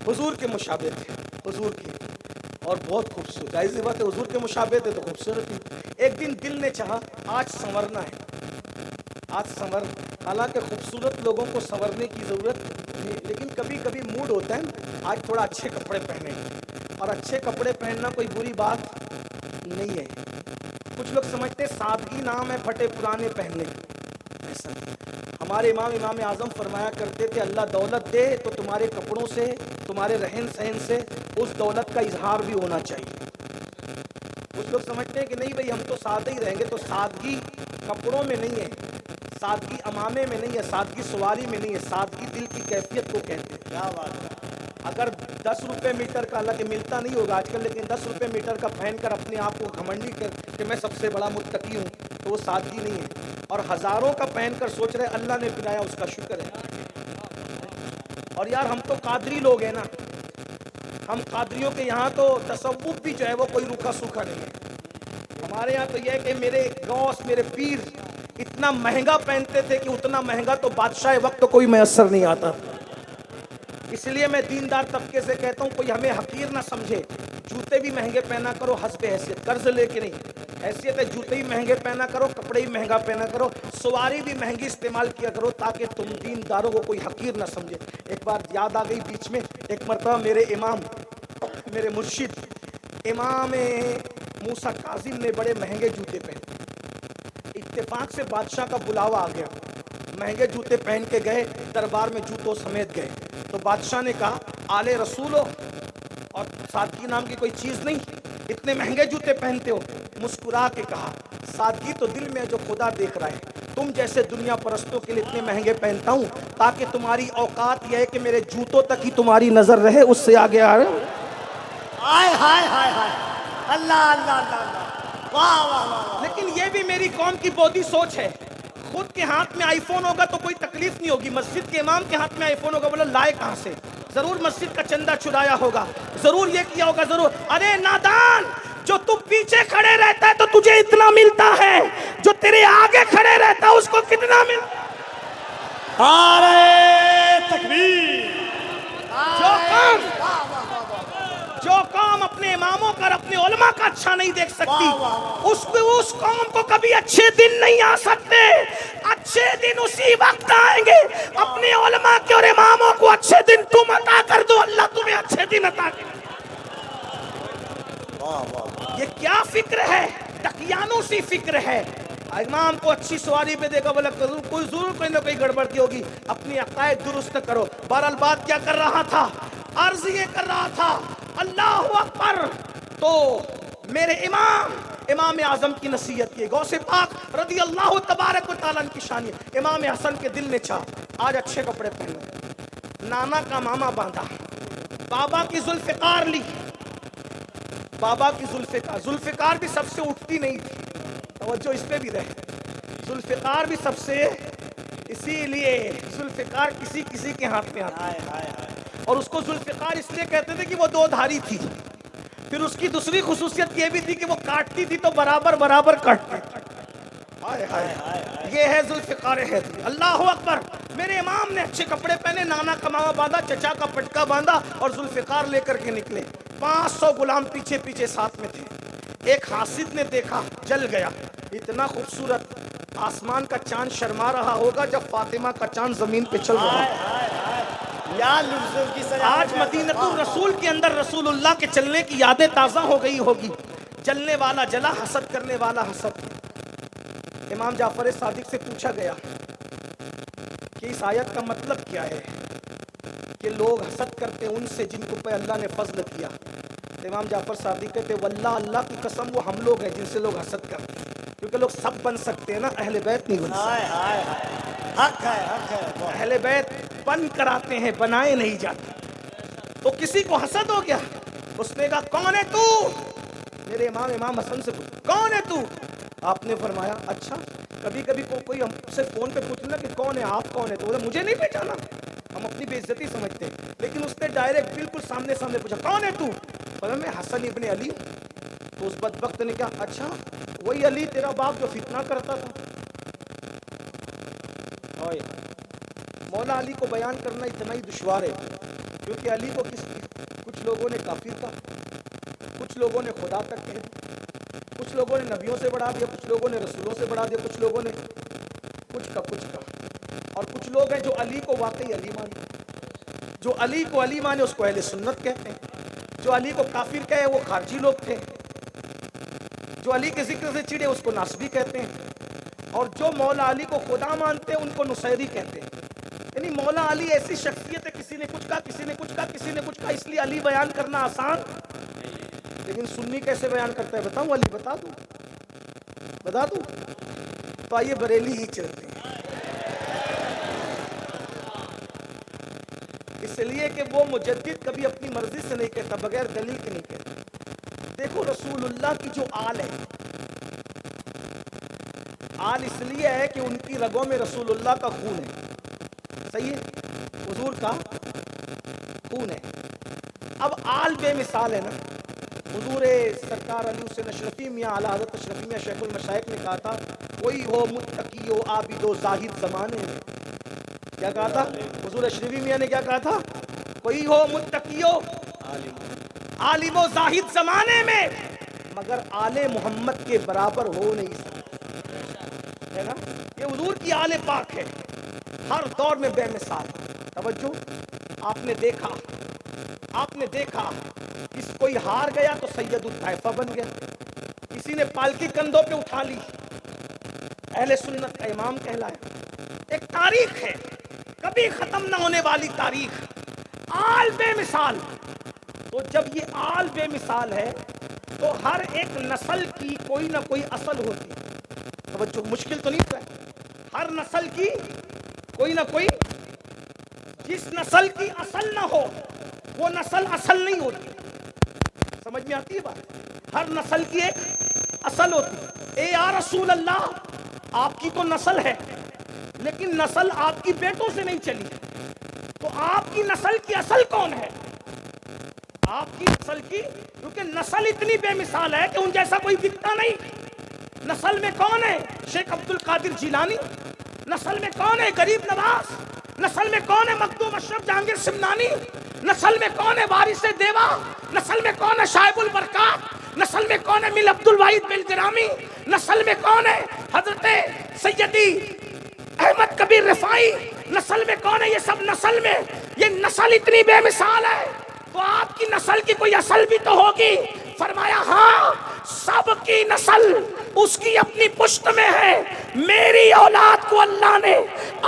حضور کے مشابہ تھے, حضور کی, اور بہت خوبصورت. ظاہر سی بات ہے حضور کے مشابہ تھے تو خوبصورت ہی. ایک دن دل نے چاہا آج سنورنا ہے, آج سنور. حالانکہ خوبصورت لوگوں کو سنورنے کی ضرورت نہیں, لیکن کبھی کبھی موڈ ہوتا ہے آج تھوڑا اچھے کپڑے پہنے, اور اچھے کپڑے پہننا کوئی بری بات نہیں ہے. کچھ لوگ سمجھتے سادگی نام ہے پھٹے پرانے پہننے. ایسا ہمارے امام اعظم فرمایا کرتے تھے اللہ دولت دے تو تمہارے کپڑوں سے, تمہارے رہن سہن سے اس دولت کا اظہار بھی ہونا چاہیے. کچھ لوگ سمجھتے ہیں کہ نہیں بھائی ہم تو سادہ ہی رہیں گے، تو سادگی کپڑوں میں نہیں ہے، سادگی امامے میں نہیں ہے، سادگی سواری میں نہیں ہے، سادگی دل کی کیفیت کو کہتے ہیں۔ کیا بات ہے۔ اگر 10 روپے میٹر کا، حالانکہ ملتا نہیں ہوگا آج کل، لیکن 10 روپے میٹر کا پہن کر اپنے آپ کو گھمنڈی کر کہ میں سب سے بڑا متقی ہوں، تو وہ سادگی نہیں ہے۔ اور ہزاروں کا پہن کر سوچ رہے اللہ نے پلایا، اس کا شکر ہے۔ اور یار ہم تو قادری لوگ ہیں نا، ہم قادریوں کے یہاں تو تصوف بھی جو ہے وہ کوئی روکھا سوکھا نہیں ہے۔ ہمارے یہاں تو یہ ہے کہ میرے غوث، میرے پیر اتنا مہنگا پہنتے تھے کہ اتنا مہنگا تو بادشاہ وقت تو کوئی میسر نہیں آتا۔ اس لیے میں دیندار طبقے سے کہتا ہوں کوئی ہمیں حقیر نہ سمجھے، جوتے بھی مہنگے پہنا کرو حسب حیثیت، قرض لے کے نہیں، حیثیت ہے جوتے ہی مہنگے پہنا کرو، کپڑے ہی مہنگا پہنا کرو، سواری بھی مہنگی استعمال کیا کرو تاکہ تم دینداروں کو کوئی حقیر نہ سمجھے۔ ایک بار یاد آ گئی بیچ میں، ایک مرتبہ میرے امام، میرے مرشد امام موسیٰ کاظم نے بڑے مہنگے جوتے پہنے، اتفاق سے بادشاہ کا بلاوا آ گیا، مہنگے جوتے پہن کے گئے دربار میں، جوتوں سمیت گئے تو بادشاہ نے کہا آل رسول ہو اور سادگی نام کی کوئی چیز نہیں، اتنے مہنگے جوتے پہنتے ہو؟ مسکرا کے کہا سادگی تو دل میں ہے جو خدا دیکھ رہا ہے، تم جیسے دنیا پرستوں کے لیے اتنے مہنگے پہنتا ہوں تاکہ تمہاری اوقات یہ ہے کہ میرے جوتوں تک ہی تمہاری نظر رہے، اس سے آگے آ رہے۔ ہائے ہائے ہائے ہائے، اللہ اللہ اللہ اللہ، واہ واہ واہ۔ لیکن یہ بھی میری قوم کی بودی سوچ ہے، خود کے ہاتھ میں آئی فون ہوگا تو کوئی تکلیف نہیں ہوگی، مسجد کے امام کے ہاتھ میں آئی فون ہوگا، بولو لائے کہاں سے؟ ضرور مسجد کا چندہ چرایا ہوگا، ضرور یہ کیا ہوگا، ضرور۔ ارے نادان، جو تم پیچھے کھڑے رہتا ہے تو تجھے اتنا ملتا ہے، جو تیرے آگے کھڑے رہتا ہے اس کو کتنا ملتا ہے؟ نعرہ تکبیر، جو قوم اپنے اماموں کا اور اپنے علماء کا اچھا نہیں دیکھ سکتی، اس قوم کو کبھی اچھے دن نہیں آ سکتے۔ اچھے دن اسی وقت آئیں گے، اپنے علماء کے اور اماموں کو اچھے دن تم عطا کر دو، اللہ تمہیں اچھے دن عطا کر دے۔ یہ کیا فکر ہے؟ تقیانوں سی فکر ہے۔ امام کو اچھی سواری پہ دیکھا، بولا کوئی ضرور کوئی نہ کوئی گڑبڑ کی ہوگی، اپنی عقائد درست کرو۔ بہرحال بات کیا کر رہا تھا؟ عرض یہ کر رہا تھا اللہ اکبر، تو میرے امام اعظم کی نصیحت کی، غوث پاک رضی اللہ تبارک و تعالیٰ کی شان، امام حسن کے دل نے چاہا آج اچھے کپڑے پہنو، نانا کا ماما باندھا، بابا کی ذوالفقار لی، بابا کی ذوالفقار بھی سب سے اٹھتی نہیں تھی، توجہ اس پہ بھی رہے، ذوالفقار بھی سب سے، اسی لیے ذوالفقار کسی کسی کے ہاتھ میں آتی ہے، اور اس کو ذوالفقار اس لیے کہتے تھے کہ وہ دو دھاری تھی۔ پھر اس کی دوسری خصوصیت یہ بھی تھی کہ وہ کاٹتی تھی تو برابر برابر کاٹتی تھی۔ یہ ہے ذوالفقار حیدری۔ اللہ اکبر، میرے امام نے اچھے کپڑے پہنے، نانا کا ماما باندھا، چچا کا پٹکا باندھا اور ذوالفقار لے کر کے نکلے، 500 غلام پیچھے پیچھے ساتھ میں تھے۔ ایک حاسد نے دیکھا، جل گیا، اتنا خوبصورت، آسمان کا چاند شرما رہا ہوگا جب فاطمہ کا چاند زمین پہ چل رہا ہے۔ آج مدینہ الرسول کے اندر رسول اللہ کے چلنے کی یادیں تازہ ہو گئی ہوگی، جلنے والا جلا، حسد کرنے والا حسد۔ امام جعفر صادق سے پوچھا گیا کہ اس آیت کا مطلب کیا ہے کہ لوگ حسد کرتے ان سے جن کو پہ اللہ نے فضل کیا؟ تو امام جعفر صادق کہتے واللہ اللہ کی قسم وہ ہم لوگ ہیں جن سے لوگ حسد کرتے ہیں، کیونکہ لوگ سب بن سکتے ہیں نا، اہل بیت نہیں بن سکتے۔ حق ہے، حق ہے۔ اہل بیت بن کراتے ہیں، بنائے نہیں جاتے۔ تو کسی کو حسد ہو گیا، اس نے کہا کون ہے تو؟ میرے امام حسن سے پوچھا کون ہے تو؟ آپ نے فرمایا اچھا، کبھی کبھی کوئی ہم سے فون پہ پوچھنا کہ کون ہے آپ، کون ہے تو مجھے نہیں پہچانا، ہم اپنی بے عزتی سمجھتے ہیں، لیکن اس نے ڈائریکٹ بالکل سامنے پوچھا کون ہے تو؟ فرمایا میں حسن ابن علی ہوں۔ تو اس بدبخت نے کہا اچھا وہی علی تیرا باپ جو فتنہ کرتا تھا؟ مولا علی کو بیان کرنا اتنا ہی دشوار ہے، کیونکہ علی کو کچھ لوگوں نے کافر کہا، کچھ لوگوں نے خدا تک کہہ دیا، کچھ لوگوں نے نبیوں سے بڑھا دیا، کچھ لوگوں نے رسولوں سے بڑھا دیا، کچھ لوگوں نے کچھ کا، اور کچھ لوگ ہیں جو علی کو واقعی علی مانے، جو علی کو علی مانے اس کو اہل سنت کہتے ہیں، جو علی کو کافر کہے وہ خارجی لوگ تھے، جو علی کے ذکر سے چڑے اس کو ناصبی کہتے ہیں، اور جو مولا علی کو خدا مانتے ہیں ان کو نصیری کہتے ہیں۔ یعنی مولا علی ایسی شخصیت ہے، کسی نے کچھ کہا، کسی نے کچھ کہا، کسی نے کچھ کہا، اس لیے علی بیان کرنا آسان لیکن سنی کیسے بیان کرتا ہے بتاؤں علی؟ بتا دوں؟ تو آئیے بریلی ہی چلتے ہیں، اس لیے کہ وہ مجدد کبھی اپنی مرضی سے نہیں کہتا، بغیر دلیل کے نہیں کہتا۔ دیکھو رسول اللہ کی جو آل ہے، آل اس لیے ہے کہ ان کی رگوں میں رسول اللہ کا خون ہے، صحیح ہے، حضور کا خون ہے۔ اب آل بے مثال ہے نا، حضور سرکار علی حسین اشرفی میاں اعلیٰ حضرت اشرفی میاں شیخ المشائخ نے کہا تھا کوئی ہو متقی و عابد و زاہد زمانے میں، کیا کہا تھا حضور اشرفی میاں نے؟ کیا کہا تھا؟ کوئی ہو متقی و عالم و زاہد زمانے میں، مگر آل محمد کے برابر ہو نہیں سکتا، ہے نا؟ یہ حضور کی آل پاک ہے، ہر دور میں بے مثال۔ توجہ، آپ نے دیکھا کس کوئی ہار گیا تو سید الطائفہ بن گیا، کسی نے پالکی کندھوں پہ اٹھا لی، اہل سنت کا امام کہلایا۔ ایک تاریخ ہے، کبھی ختم نہ ہونے والی تاریخ، آل بے مثال۔ تو جب یہ آل بے مثال ہے تو ہر ایک نسل کی کوئی نہ کوئی اصل ہوتی ہے۔ توجہ، مشکل تو نہیں ہے، ہر نسل کی کوئی نہ کوئی، جس نسل کی اصل نہ ہو وہ نسل اصل نہیں ہوتی، سمجھ میں آتی ہے بات؟ ہر نسل کی ایک اصل ہوتی ہے۔ اے یا رسول اللہ، آپ کی تو نسل ہے لیکن نسل آپ کی بیٹوں سے نہیں چلی، تو آپ کی نسل کی اصل کون ہے؟ آپ کی نسل کی، کیونکہ نسل اتنی بے مثال ہے کہ ان جیسا کوئی دکھتا نہیں۔ نسل میں کون ہے؟ شیخ عبد القادر جیلانی۔ نسل میں کون ہے؟ غریب نواز۔ نسل میں کون ہے؟ مخدوم اشرف جہانگیر سمنانی۔ نسل میں کون ہے؟ وارث دیوا۔ نسل میں کون ہے؟ شائب البرکات۔ نسل میں کون ہے؟ مل عبد الواحد بلجرامی۔ نسل میں کون ہے؟ حضرت سیدی احمد کبیر رفاعی۔ نسل میں کون ہے؟ یہ سب نسل میں، یہ نسل اتنی بے مثال ہے، تو آپ کی نسل کی کوئی اصل بھی تو ہوگی۔ فرمایا ہاں، سب کی نسل اس کی اپنی پشت میں ہے۔ میری اولاد کو اللہ نے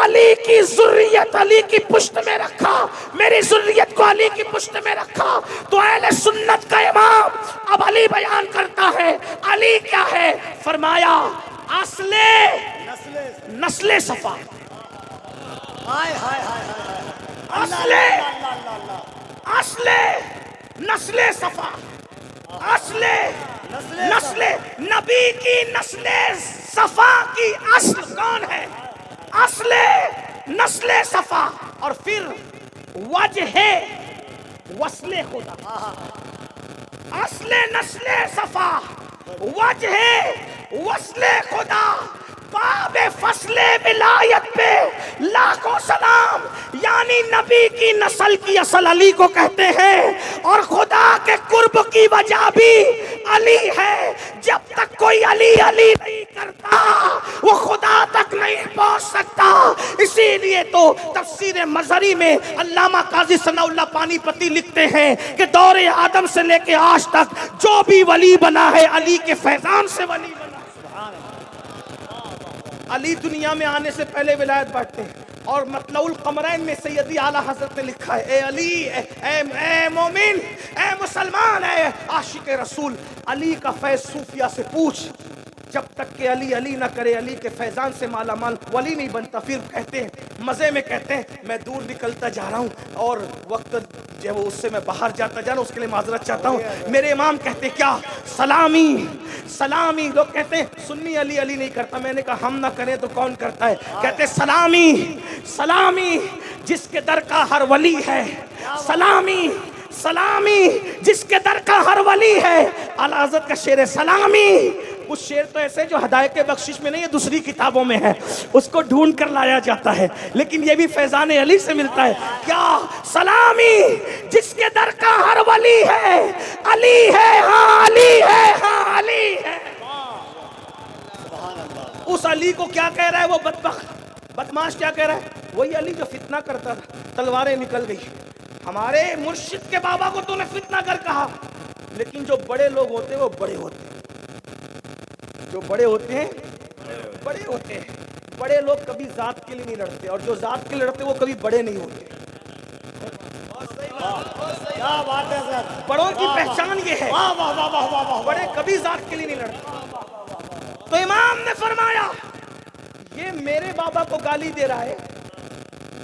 علی کی ذریت علی کی پشت میں رکھا، میری ذریت کو علی کی پشت میں رکھا۔ تو اہل سنت کا امام اب علی بیان کرتا ہے، علی کیا ہے؟ فرمایا نسل صفا، اصل نسل صفا، اصل نسل نبی کی، نسل صفا کی اصل کون ہے؟ اصل نسل صفا، اور پھر وجہ وصل خدا، اصل نسل صفا، وجہ وصل خدا، باب فصل ولایت پہ لاکھوں سلام۔ یعنی نبی کی نسل کی اصل علی کو کہتے ہیں، اور خدا کے قرب کی وجہ بھی علی ہے۔ جب تک کوئی علی علی نہیں کرتا وہ خدا تک نہیں پہنچ سکتا۔ اسی لیے تو تفسیر مظہری میں علامہ قاضی ثناء اللہ پانی پتی لکھتے ہیں کہ دور آدم سے لے کے آج تک جو بھی ولی بنا ہے علی کے فیضان سے ولی بنا۔ علی دنیا میں آنے سے پہلے ولایت بانٹتے ہیں، اور مطلع القمرین میں سیدی اعلیٰ حضرت نے لکھا ہے، اے علی، اے مومن، اے مسلمان، اے عاشق رسول، علی کا فیض صوفیہ سے پوچھ۔ جب تک کہ علی علی نہ کرے، علی کے فیضان سے مالا مال ولی نہیں بنتا۔ پھر کہتے ہیں، مزے میں کہتے ہیں، میں دور نکلتا جا رہا ہوں اور وقت جو اس سے میں باہر جاتا جا رہا ہوں، اس کے لیے معذرت چاہتا ہوں۔ میرے امام کہتے کیا؟ سلامی سلامی۔ لوگ کہتے ہیں سنی علی علی نہیں کرتا، میں نے کہا ہم نہ کریں تو کون کرتا ہے؟ کہتے سلامی سلامی جس کے در کا ہر ولی ہے، سلامی سلامی جس کے در کا ہر ولی ہے۔ اعلیٰ حضرت کا شعر ہے سلامی۔ کچھ شعر تو ایسے جو ہدایت بخشش میں نہیں ہے، دوسری کتابوں میں ہے، اس کو ڈھونڈ کر لایا جاتا ہے، لیکن یہ بھی فیضان علی سے ملتا ہے۔ کیا؟ سلامی جس کے در کا ہر ولی ہے، علی ہے ہاں علی ہے ہاں علی ہے۔ اس علی کو کیا کہہ رہا ہے وہ بدبخت بدماش؟ کیا کہہ رہا ہے؟ وہی علی جو فتنہ کرتا تھا، تلواریں نکل گئی۔ ہمارے مرشد کے بابا کو تو نے فتنہ کر کہا، لیکن جو بڑے لوگ ہوتے ہیں وہ بڑے ہوتے ہیں، جو بڑے ہوتے ہیں بڑے ہوتے ہیں۔ بڑے لوگ کبھی ذات کے لیے نہیں لڑتے، اور جو ذات کے لیے لڑتے وہ کبھی بڑے نہیں ہوتے۔ کیا بات ہے سر. بڑوں کی پہچان یہ ہے, واہ واہ واہ واہ واہ واہ. بڑے کبھی ذات کے لیے نہیں لڑتے. تو امام نے فرمایا یہ میرے بابا کو گالی دے رہا ہے,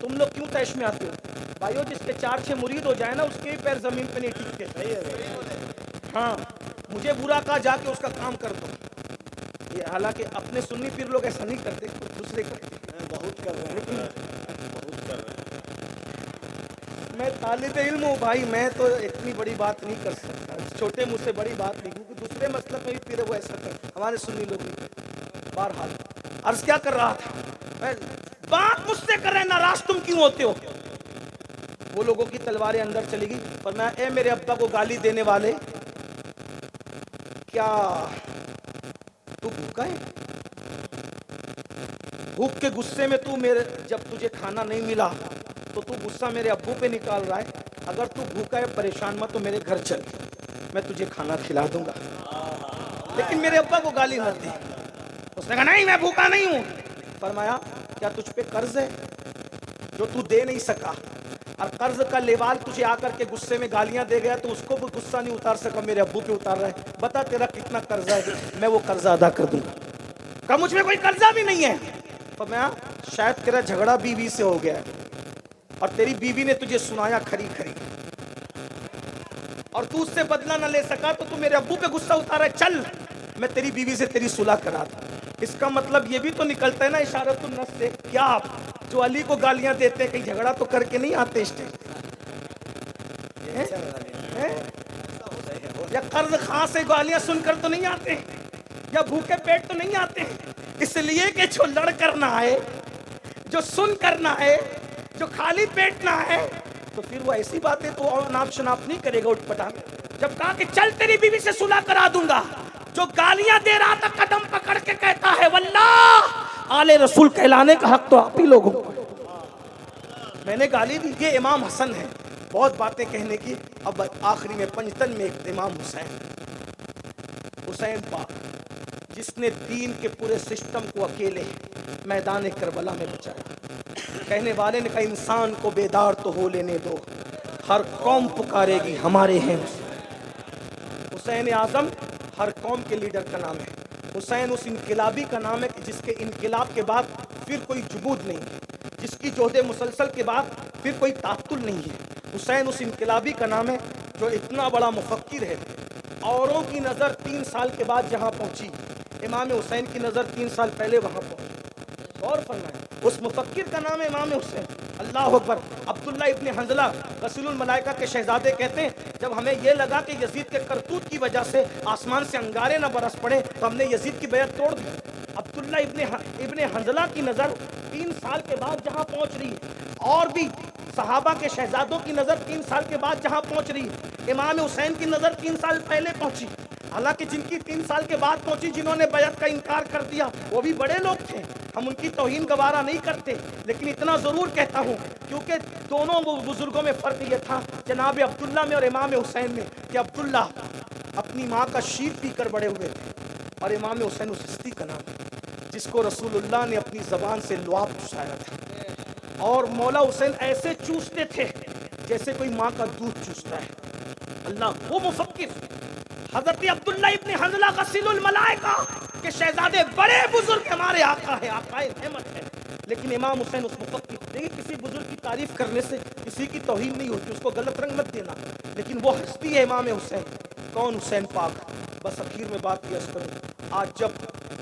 تم لوگ کیوں تیش میں آتے ہو؟ بھائیو جس کے 4-6 مرید ہو جائے نا اس کے پیر زمین پہ نہیں ٹکتے. ہاں مجھے برا کہا جا کے اس کا کام کر دو. یہ حالانکہ اپنے سنی پیر لوگ ایسا نہیں کرتے, دوسرے کرتے. بہت کر رہے ہیں, بہت کر رہے ہیں. میں طالب علم ہوں بھائی, میں تو اتنی بڑی بات نہیں کر سکتا, چھوٹے مجھ سے بڑی بات نہیں, کیونکہ دوسرے مسلک میں بھی پھر وہ ایسا کر, ہمارے سنی لوگ بھی. بہرحال عرض کیا کر رہا تھا, میں بات مجھ سے کر رہے, ناراض تم کیوں ہوتے ہو؟ وہ لوگوں کی تلواریں اندر چلی گئی. فرمایا اے میرے ابا کو گالی دینے والے, کیا تو بھوکا ہے؟ بھوک کے غصے میں تو میرے, جب تجھے کھانا نہیں ملا تو تو غصہ میرے ابو پہ نکال رہا ہے. اگر تو بھوکا ہے پریشان مت, تو میرے گھر چل, میں تجھے کھانا کھلا دوں گا, لیکن میرے ابا کو گالی مت دی. اس نے کہا نہیں میں بھوکا نہیں ہوں. فرمایا کیا تجھ پہ قرض ہے جو تو دے نہیں سکا, اور قرض کا لیوال تجھے آ کر کے غصے میں گالیاں دے گیا تو اس کو بھی غصہ نہیں اتار سکا, میرے ابو پہ اتار رہا ہے, بتا تیرا کتنا قرضہ ہے, میں وہ قرضہ ادا کر دوں گا. کہا مجھ میں کوئی قرضہ بھی نہیں ہے. فرمایا شاید تیرا جھگڑا بیوی سے ہو گیا ہے اور تیری بیوی نے تجھے سنایا کھری کھری, اور تو اس سے بدلہ نہ لے سکا تو میرے ابو پہ غصہ اتارا ہے, چل میں تیری بیوی سے تیری صلح کرا دوں. اس کا مطلب یہ بھی تو نکلتا ہے نا اشارت النص سے, کیا آپ جو علی کو گالیاں دیتے ہیں کہیں جھگڑا تو کر کے نہیں آتے اسٹیج, یا قرض خاں سے گالیاں سن کر تو نہیں آتے, یا بھوکے پیٹ تو نہیں آتے. اس لیے کہ جو لڑ کر نہ آئے, جو سن کر نہ آئے, جو خالی پیٹ نہ آئے, تو پھر وہ ایسی باتیں تو ناپ شناپ نہیں کرے گا اٹھ پٹا. جب کہا کہ چل تیری بیوی سے صلح کرا دوں گا, جو گالیاں دے رہا تھا قدم پکڑ کے کہتا ہے واللہ آل رسول کہلانے کا حق تو آپ ہی لوگوں کو, میں نے گالی دی. یہ امام حسن ہے, بہت باتیں کہنے کی. اب آخری میں پنجتن میں ایک امام حسین پاک, جس نے دین کے پورے سسٹم کو اکیلے میدان کربلا میں بچایا. کہنے والے نے کہا انسان کو بیدار تو ہو لینے دو, ہر قوم پکارے گی ہمارے ہیں. حسین اعظم ہر قوم کے لیڈر کا نام ہے. حسین اس انقلابی کا نام ہے کہ جس کے انقلاب کے بعد پھر کوئی جمود نہیں, جس کی جہد مسلسل کے بعد پھر کوئی تعطل نہیں ہے. حسین اس انقلابی کا نام ہے جو اتنا بڑا مفکر ہے. اوروں کی نظر 3 سال کے بعد جہاں پہنچی, امام حسین کی نظر 3 سال پہلے وہاں پہنچی. غور فرمائیں, اس مفکر کا نام ہے امام حسین. اللہ اکبر. عبداللہ ابن حنظلہ رسول الملائکہ کے شہزادے کہتے ہیں جب ہمیں یہ لگا کہ یزید کے کرتوت کی وجہ سے آسمان سے انگارے نہ برس پڑے تو ہم نے یزید کی بیعت توڑ دی. عبداللہ ابن حنظلہ کی نظر 3 سال کے بعد جہاں پہنچ رہی, اور بھی صحابہ کے شہزادوں کی نظر 3 سال کے بعد جہاں پہنچ رہی, امام حسین کی نظر 3 سال پہلے پہنچی. حالانکہ جن کی 3 سال کے بعد پہنچی, جنہوں نے بیعت کا انکار کر دیا, وہ بھی بڑے لوگ تھے, ہم ان کی توہین گوارا نہیں کرتے. لیکن اتنا ضرور کہتا ہوں, کیونکہ دونوں بزرگوں میں فرق یہ تھا جناب عبداللہ میں اور امام حسین میں, کہ عبداللہ اپنی ماں کا شیر پی کر بڑے ہوئے تھے, اور امام حسین اس ہستی کا نام ہے جس کو رسول اللہ نے اپنی زبان سے لعاب چوسایا تھا. اور مولا حسین ایسے چوستے تھے جیسے کوئی ماں کا دودھ چوستا ہے. اللہ, وہ مفکر حضرت عبداللہ ابن حنظلہ غسیل الملائکہ کے شہزادے, بڑے بزرگ ہمارے آقا ہے, آقائے رحمت ہے. لیکن امام حسین اس مفکر, دیکھیں کسی بزرگ کی تعریف کرنے سے کسی کی توہین نہیں ہوتی, اس کو غلط رنگ مت دینا. لیکن وہ ہستی ہے امام حسین. کون؟ حسین پاک. بس اخیر میں بات کی عرض کروں, آج جب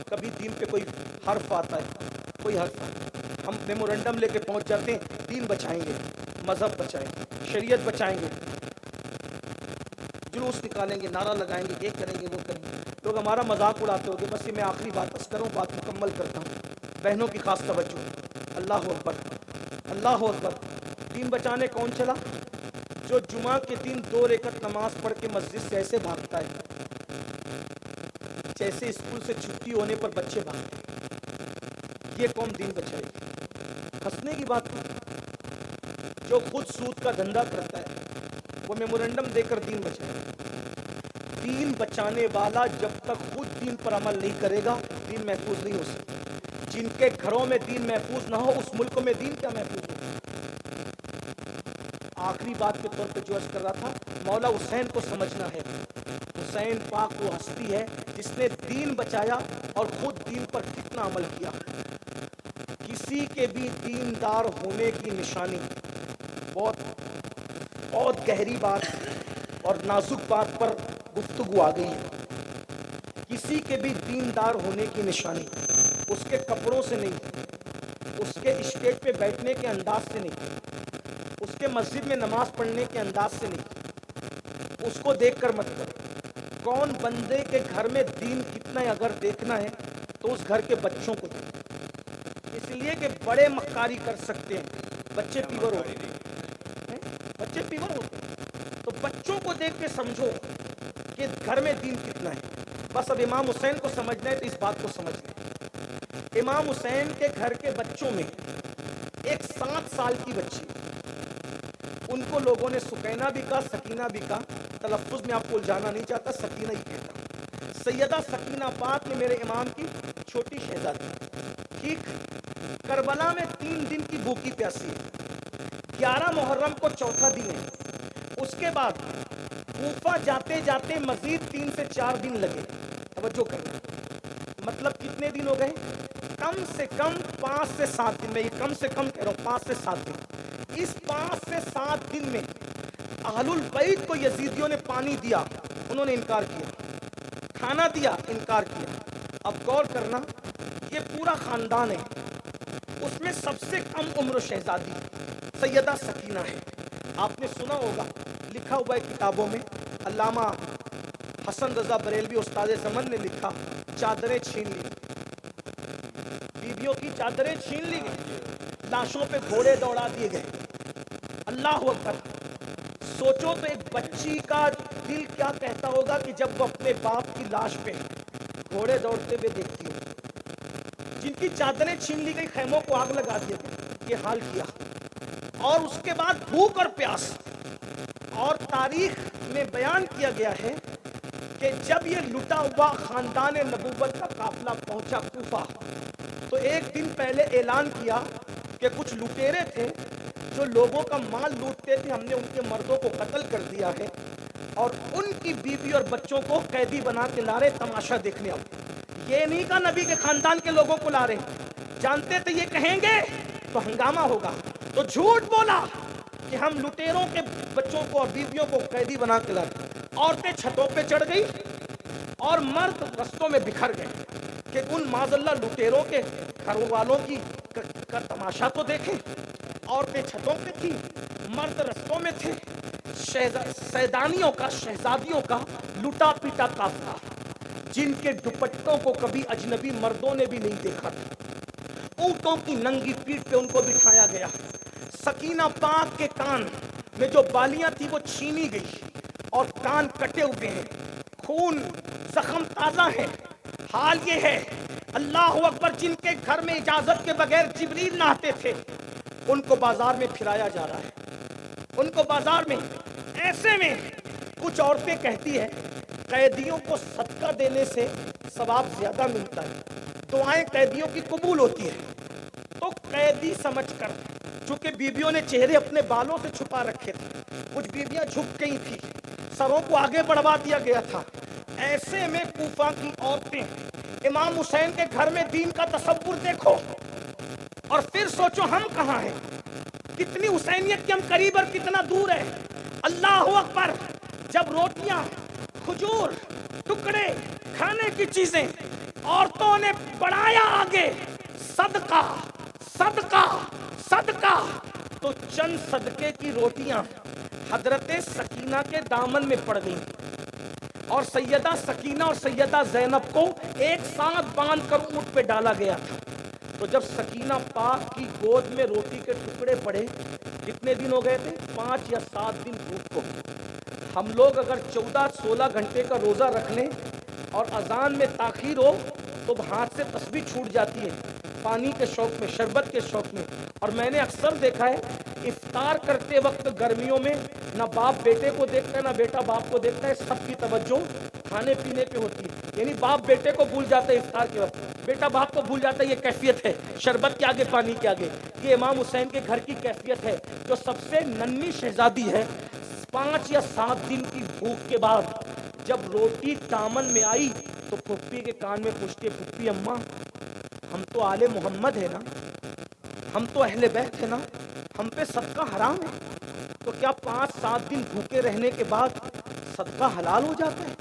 کبھی دین پہ کوئی حرف آتا ہے, کوئی حرف آتا ہے, ہم میمورنڈم لے کے پہنچ جاتے ہیں, دین بچائیں گے, مذہب بچائیں گے, شریعت بچائیں گے, جلوس نکالیں گے, نعرہ لگائیں گے, یہ کریں گے, وہ کریں گے. لوگ ہمارا مذاق اڑاتے ہوگے. بس یہ میں آخری بات بس کروں, بات مکمل کرتا ہوں. بہنوں کی خاص توجہ. اللہ اکبر, اللہ اکبر. دین بچانے کون چلا؟ جو جمعہ کے دن 2 رکعت نماز پڑھ کے مسجد سے ایسے بھاگتا ہے جیسے اسکول سے چھٹی ہونے پر بچے بھاگتے ہیں. یہ قوم دین بچائے گی. ہنسنے کی بات نہیں. جو خود سود کا دھندا کرتا ہے وہ میمورنڈم دے کر دین بچائے. دین بچانے والا جب تک خود دین پر عمل نہیں کرے گا, دین محفوظ نہیں ہو سکتا. جن کے گھروں میں دین محفوظ نہ ہو, اس ملک میں دین کیا محفوظ ہو. آخری بات کے طور پہ جو عرض کر رہا تھا، مولا حسین کو سمجھنا ہے. حسین پاک وہ ہستی ہے جس نے دین بچایا اور خود دین پر کتنا عمل کیا. کسی کے بھی دیندار ہونے کی نشانی، بہت گہری بات اور نازک بات پر گفتگو آ گئی ہے. کسی کے بھی دیندار ہونے کی نشانی اس کے کپڑوں سے نہیں، اس کے اسٹیج پہ بیٹھنے کے انداز سے نہیں، اس کے مسجد میں نماز پڑھنے کے انداز سے نہیں. اس کو دیکھ کر مت کرو. کون بندے کے گھر میں دین کتنا ہے اگر دیکھنا ہے تو اس گھر کے بچوں کو دیکھو. اس لیے کہ بڑے مکاری کر سکتے ہیں، بچے پیور ہوتے ہیں، بچے پیور ہوتے ہیں. تو بچوں کو دیکھ کے سمجھو کہ گھر میں دین کتنا ہے. بس اب امام حسین کو سمجھنا ہے تو اس بات کو سمجھ لیں. امام حسین کے گھر کے بچوں میں ایک 7 سال کی بچی، ان کو لوگوں نے سکینہ بھی کہا، سکینہ بھی کہا. تلفظ میں آپ کو الجھانا نہیں چاہتا، سکینہ ہی کہتا. سیدہ سکینہ پاک نے میرے امام کی چھوٹی شہزادی، ٹھیک. کربلا میں 3 دن کی بھوکی پیاسی ہے. 11 محرم کو چوتھا دن ہے. اس کے بعد کوفہ جاتے جاتے مزید 3 سے 4 دن لگے. توجہ کرنا، مطلب کتنے دن ہو گئے؟ کم سے کم 5 سے 7 دن. میں یہ کم سے کم کہہ رہا ہوں، 5 سے 7 دن. اس 5 سے 7 دن میں اہل البیت کو یزیدیوں نے پانی دیا، انہوں نے انکار کیا. کھانا دیا، انکار کیا. اب غور کرنا، یہ پورا خاندان ہے، اس میں سب سے کم عمر شہزادی سیدہ سکینہ ہے. آپ نے سنا ہوگا، لکھا ہوا ہے کتابوں میں. علامہ حسن رضا بریلوی استاد زمن نے لکھا، چادریں چھین لی، بیویوں کی چادریں چھین لی گئی، لاشوں پہ گھوڑے دوڑا دیے گئے. اللہ اکبر. سوچو تو ایک بچی کا دل کیا کہتا ہوگا کہ جب وہ اپنے باپ کی لاش پہ گھوڑے دوڑتے ہوئے دیکھتی ہو. جن کی چادریں چھین لی گئی، خیموں کو آگ لگا دیا گیا، یہ حال کیا. اور اس کے بعد بھوک اور پیاس. اور تاریخ میں بیان کیا گیا ہے کہ جب یہ لٹا ہوا خاندان نبوت کا قافلہ پہنچا کوفہ، تو ایک دن پہلے اعلان کیا کہ کچھ لٹیرے تھے جو لوگوں کا مال لوٹتے تھے، ہم نے ان کے مردوں کو قتل کر دیا ہے اور ان کی بیوی اور بچوں کو قیدی بنا کے لا رہے تماشا دیکھنے. آؤ. یہ نہیں کہا نبی کے خاندان کے لوگوں کو لا رہے، جانتے تھے یہ کہیں گے تو ہنگامہ ہوگا، تو جھوٹ بولا کہ ہم لٹیروں کے بچوں کو اور بیویوں کو قیدی بنا کے لائے. عورتیں چھتوں پہ چڑھ گئی اور مرد رستوں میں بکھر گئے کہ ان معاذ اللہ لٹیروں کے گھر والوں کی کا تماشا تو دیکھیں. عورتیں چھتوں پہ تھی، مرد رستوں میں تھے. سیدانیوں کا، شہزادیوں کا لٹا پیٹا قافلہ، جن کے دوپٹوں کو کبھی اجنبی مردوں نے بھی نہیں دیکھا تھا. اونٹوں کی ننگی پیٹھ پہ ان کو بٹھایا گیا. سکینہ پاک کے کان میں جو بالیاں تھی وہ چھینی گئی اور کان کٹے ہوئے ہیں، خون، زخم تازہ ہے. حال یہ ہے، اللہ اکبر، جن کے گھر میں اجازت کے بغیر جبریل نہ آتے تھے، ان کو بازار میں پھرایا جا رہا ہے. ان کو بازار میں. ایسے میں کچھ عورتیں کہتی ہیں قیدیوں کو صدقہ دینے سے ثواب زیادہ ملتا ہے، دعائیں قیدیوں کی قبول ہوتی ہے. تو قیدی سمجھ کر، چونکہ بیویوں نے چہرے اپنے بالوں سے چھپا رکھے تھے، کچھ بیویاں جھک گئی تھی، سروں کو آگے بڑھوا دیا گیا تھا. ایسے میں کوفہ کی عورتیں امام حسین کے گھر میں دین کا تصور دیکھو اور پھر سوچو ہم کہاں ہیں، کتنی حسینیت کے ہم قریب اور کتنا دور ہے. اللہ اکبر. جب روٹیاں، کھجور، ٹکڑے، کھانے کی چیزیں عورتوں نے بڑھایا آگے، صدقہ صدقہ صدقہ، تو چند صدقے کی روٹیاں حضرت سکینہ کے دامن میں پڑ گئیں اور سیدہ سکینہ اور سیدہ زینب کو ایک ساتھ باندھ کر اونٹ پہ ڈالا گیا تھا. تو جب سکینہ پاک کی گود میں روٹی کے ٹکڑے پڑے، کتنے دن ہو گئے تھے؟ 5 یا 7 دن بھوک کو. ہم لوگ اگر 14-16 گھنٹے کا روزہ رکھ لیں اور اذان میں تاخیر ہو تو ہاتھ سے تسبیح چھوٹ جاتی ہے، پانی کے شوق میں، شربت کے شوق میں. اور میں نے اکثر دیکھا ہے افطار کرتے وقت گرمیوں میں نہ باپ بیٹے کو دیکھتا ہے نہ بیٹا باپ کو دیکھتا ہے، سب کی توجہ کھانے پینے پہ ہوتی ہے. یعنی باپ بیٹے کو بھول جاتا ہے افطار کے وقت, بیٹا باپ کو بھول جاتا ہے. یہ کیفیت ہے شربت کے آگے پانی کے آگے. یہ امام حسین کے گھر کی کیفیت ہے. جو سب سے ننھی شہزادی ہے, 5 یا 7 دن کی بھوک کے بعد جب روٹی دامن میں آئی تو پھپھی کے کان میں پوچھتی ہے, پھپھی اماں ہم تو آل محمد ہے نا, ہم تو اہل بیت ہے نا, ہم پہ صدقہ حرام ہے, تو کیا 5-7 دن بھوکے رہنے کے بعد صدقہ حلال ہو جاتا ہے؟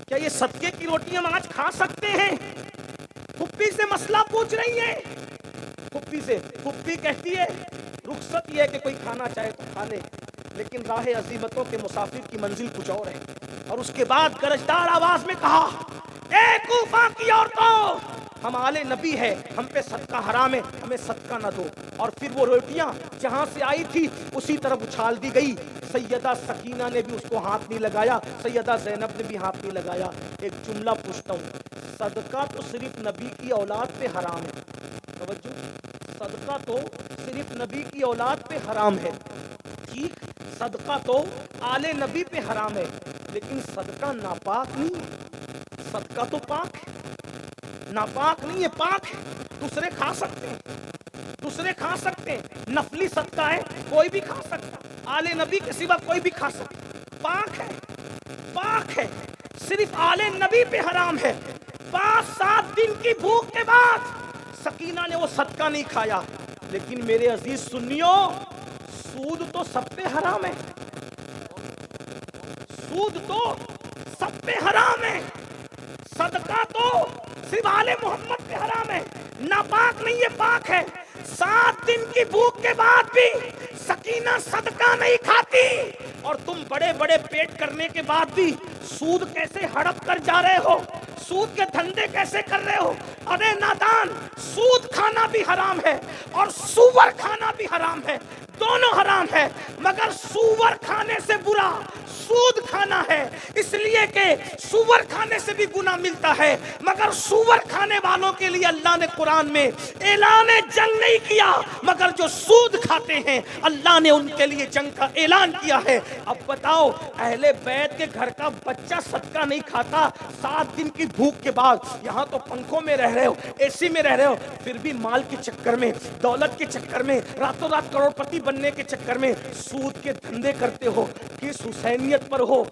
کیا یہ صدقے کی روٹی ہم آج کھا سکتے ہیں؟ پھپھی سے مسئلہ پوچھ رہی ہے. پھپھی سے, پھپھی کہتی ہے رخصت یہ ہے کہ کوئی کھانا چاہے تو کھا لے, لیکن راہ عزیمتوں کے مسافر کی منزل کچھ اور ہے. اور اس کے بعد گرجدار آواز میں کہا, اے کوفہ کی عورتوں, ہم آل نبی ہے, ہم پہ صدقہ حرام ہے, ہمیں صدقہ نہ دو. اور پھر وہ روٹیاں جہاں سے آئی تھی اسی طرف اچھال دی گئی. سیدہ سکینہ نے بھی اس کو ہاتھ نہیں لگایا, سیدہ زینب نے بھی ہاتھ نہیں لگایا. ایک جملہ پوچھتا ہوں, صدقہ تو صرف نبی کی اولاد پہ حرام ہے. توجہ, صدقہ تو صرف نبی کی اولاد پہ حرام ہے, ٹھیک, صدقہ تو آل نبی پہ حرام ہے, لیکن صدقہ ناپاک نہیں ہے. صدقہ تو پاک ہے, ناپاک نہیں ہے, پاک ہے. دوسرے کھا سکتے ہیں, دوسرے کھا سکتے ہیں, نفلی صدقہ ہے, کوئی بھی کھا سکتا, آل نبی کے سوا کوئی بھی کھا سکتا, پاک ہے, پاک ہے. صرف آل نبی پہ حرام ہے. 5-7 دن کی بھوک کے بعد سکینہ نے وہ صدقہ نہیں کھایا. لیکن میرے عزیز سنیو, سود تو سب پہ حرام ہے, سود تو سب پہ حرام ہے. صدقہ تو صرف آل محمد پہ حرام ہے, ناپاک نہیں ہے, پاک ہے. 7 دن کی بھوک کے بعد بھی سکینہ صدقہ نہیں کھاتی, اور تم بڑے بڑے پیٹ کرنے کے بعد بھی سود کیسے ہڑپ کر جا رہے ہو, سود کے دھندے کیسے کر رہے ہو. ارے نادان, سود کھانا بھی حرام ہے اور سور کھانا بھی حرام ہے, دونوں حرام ہے. مگر سور کھانے سے برا سود کھانا ہے, اس لیے کہ سور کھانے سے بھی گناہ ملتا ہے. مگر سور کھانے والوں کے لیے اللہ نے قرآن میں اعلان جنگ نہیں کیا, مگر جو سود کھاتے ہیں اللہ نے ان کے لیے جنگ کا اعلان کیا ہے. اب بتاؤ, اہل بیت کے گھر کا بچہ صدقہ نہیں کھاتا 7 دن کی بھوک کے بعد. یہاں تو پنکھوں میں رہ رہے ہو, اے سی میں رہ رہے ہو, پھر بھی مال کے چکر میں, دولت کے چکر میں, راتوں رات کروڑپتی بننے کے چکر میں سود کے دھندے کرتے ہو. کس حسینیت پر ہو؟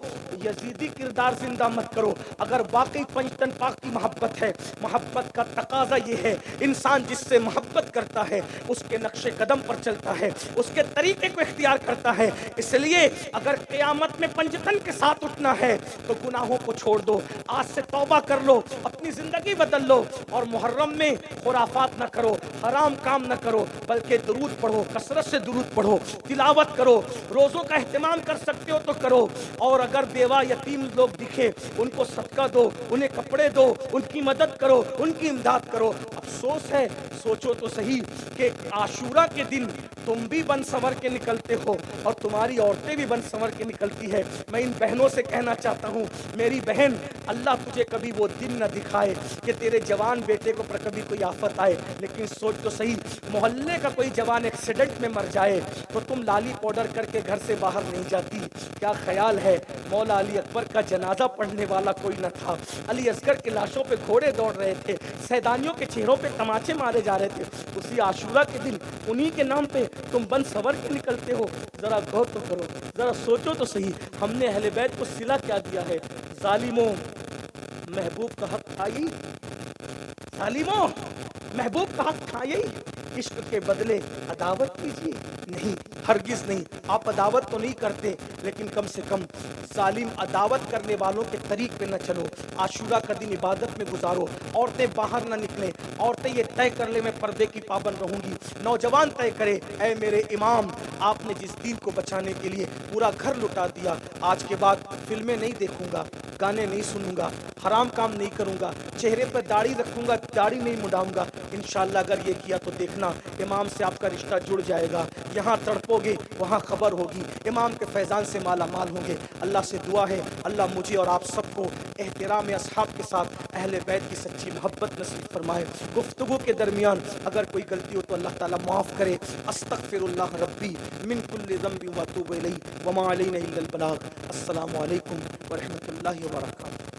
یزیدی کردار زندہ مت کرو. اگر واقعی پنجتن پاک کی محبت ہے, محبت کا تقاضا یہ ہے انسان جس سے محبت کرتا ہے اس کے نقش قدم پر چلتا ہے, اس کے طریقے کو اختیار کرتا ہے. اس لیے اگر قیامت میں پنجتن کے ساتھ اٹھنا ہے تو گناہوں کو چھوڑ دو, آج سے توبہ کر لو, اپنی زندگی بدل لو, اور محرم میں خرافات نہ کرو, حرام کام نہ کرو, بلکہ درود پڑھو, کثرت سے درود پڑھو, تلاوت کرو, روزوں کا اہتمام کر سکتے ہو تو کرو. اور اگر بیوہ یتیم لوگ دکھے ان کو صدقہ دو, انہیں کپڑے دو, ان کی مدد کرو, ان کی امداد کرو. افسوس ہے, سوچو تو صحیح کہ عاشورہ کے دن تم بھی بن سنور کے نکلتے ہو اور تمہاری عورتیں بھی بن سنور کے نکلتی ہے. میں ان بہنوں سے کہنا چاہتا ہوں, میری بہن, اللہ تجھے کبھی وہ دن نہ دکھائے کہ تیرے جوان بیٹے کو پر کبھی کوئی آفت آئے. لیکن سوچ تو صحیح, محلے کا کوئی جوان ایکسیڈنٹ میں مر جائے تو تم لالی پاؤڈر کر کے گھر سے باہر نہیں جاتی. کیا خیال ہے, مولا علی اکبر کا جنازہ پڑھنے والا کوئی نہ تھا, علی اصغر کی لاشوں پہ گھوڑے دوڑ رہے تھے, سیدانیوں کے چہروں پہ تماچے مارے جا رہے تھے. اسی عاشورہ کے دن انہی کے نام پہ تم بن سنور کے نکلتے ہو. ذرا غور تو کرو, ذرا سوچو تو صحیح, ہم نے اہل بیت کو صلہ کیا دیا ہے؟ ظالموں, محبوب کا حق کھائی, ظالموں, محبوب کا حق کھائی, عشق کے بدلے عداوت کیجیے. نہیں, ہرگز نہیں. آپ عداوت تو نہیں کرتے, لیکن کم سے کم ظالم عداوت کرنے والوں کے طریق پہ نہ چلو. عاشورہ کا دن عبادت میں گزارو, عورتیں باہر نہ نکلیں, عورتیں یہ طے کر لیں میں پردے کی پابند رہوں گی. نوجوان طے کرے, اے میرے امام, آپ نے جس دین کو بچانے کے لیے پورا گھر لٹا دیا, آج کے بعد فلمیں نہیں دیکھوں گا, گانے نہیں سنوں گا, حرام کام نہیں کروں گا, چہرے پر داڑھی رکھوں گا, داڑھی نہیں مڈاؤں گا. انشاءاللہ اگر یہ کیا تو دیکھنا امام سے آپ کا رشتہ جڑ جائے گا. یہاں تڑپو گے وہاں خبر ہوگی. امام کے فیضان سے مالا مال ہوں گے. اللہ سے دعا ہے اللہ مجھے اور آپ سب کو احترام اصحاب کے ساتھ اہل بیت کی سچی محبت نصیب فرمائے. گفتگو کے درمیان اگر کوئی غلطی ہو تو اللہ تعالیٰ معاف کرے. استغفر اللہ ربی من کل ذنب واتوب الیہ وما علینا الا البلاغ. السلام علیکم ورحمۃ اللہ وبرکاتہ.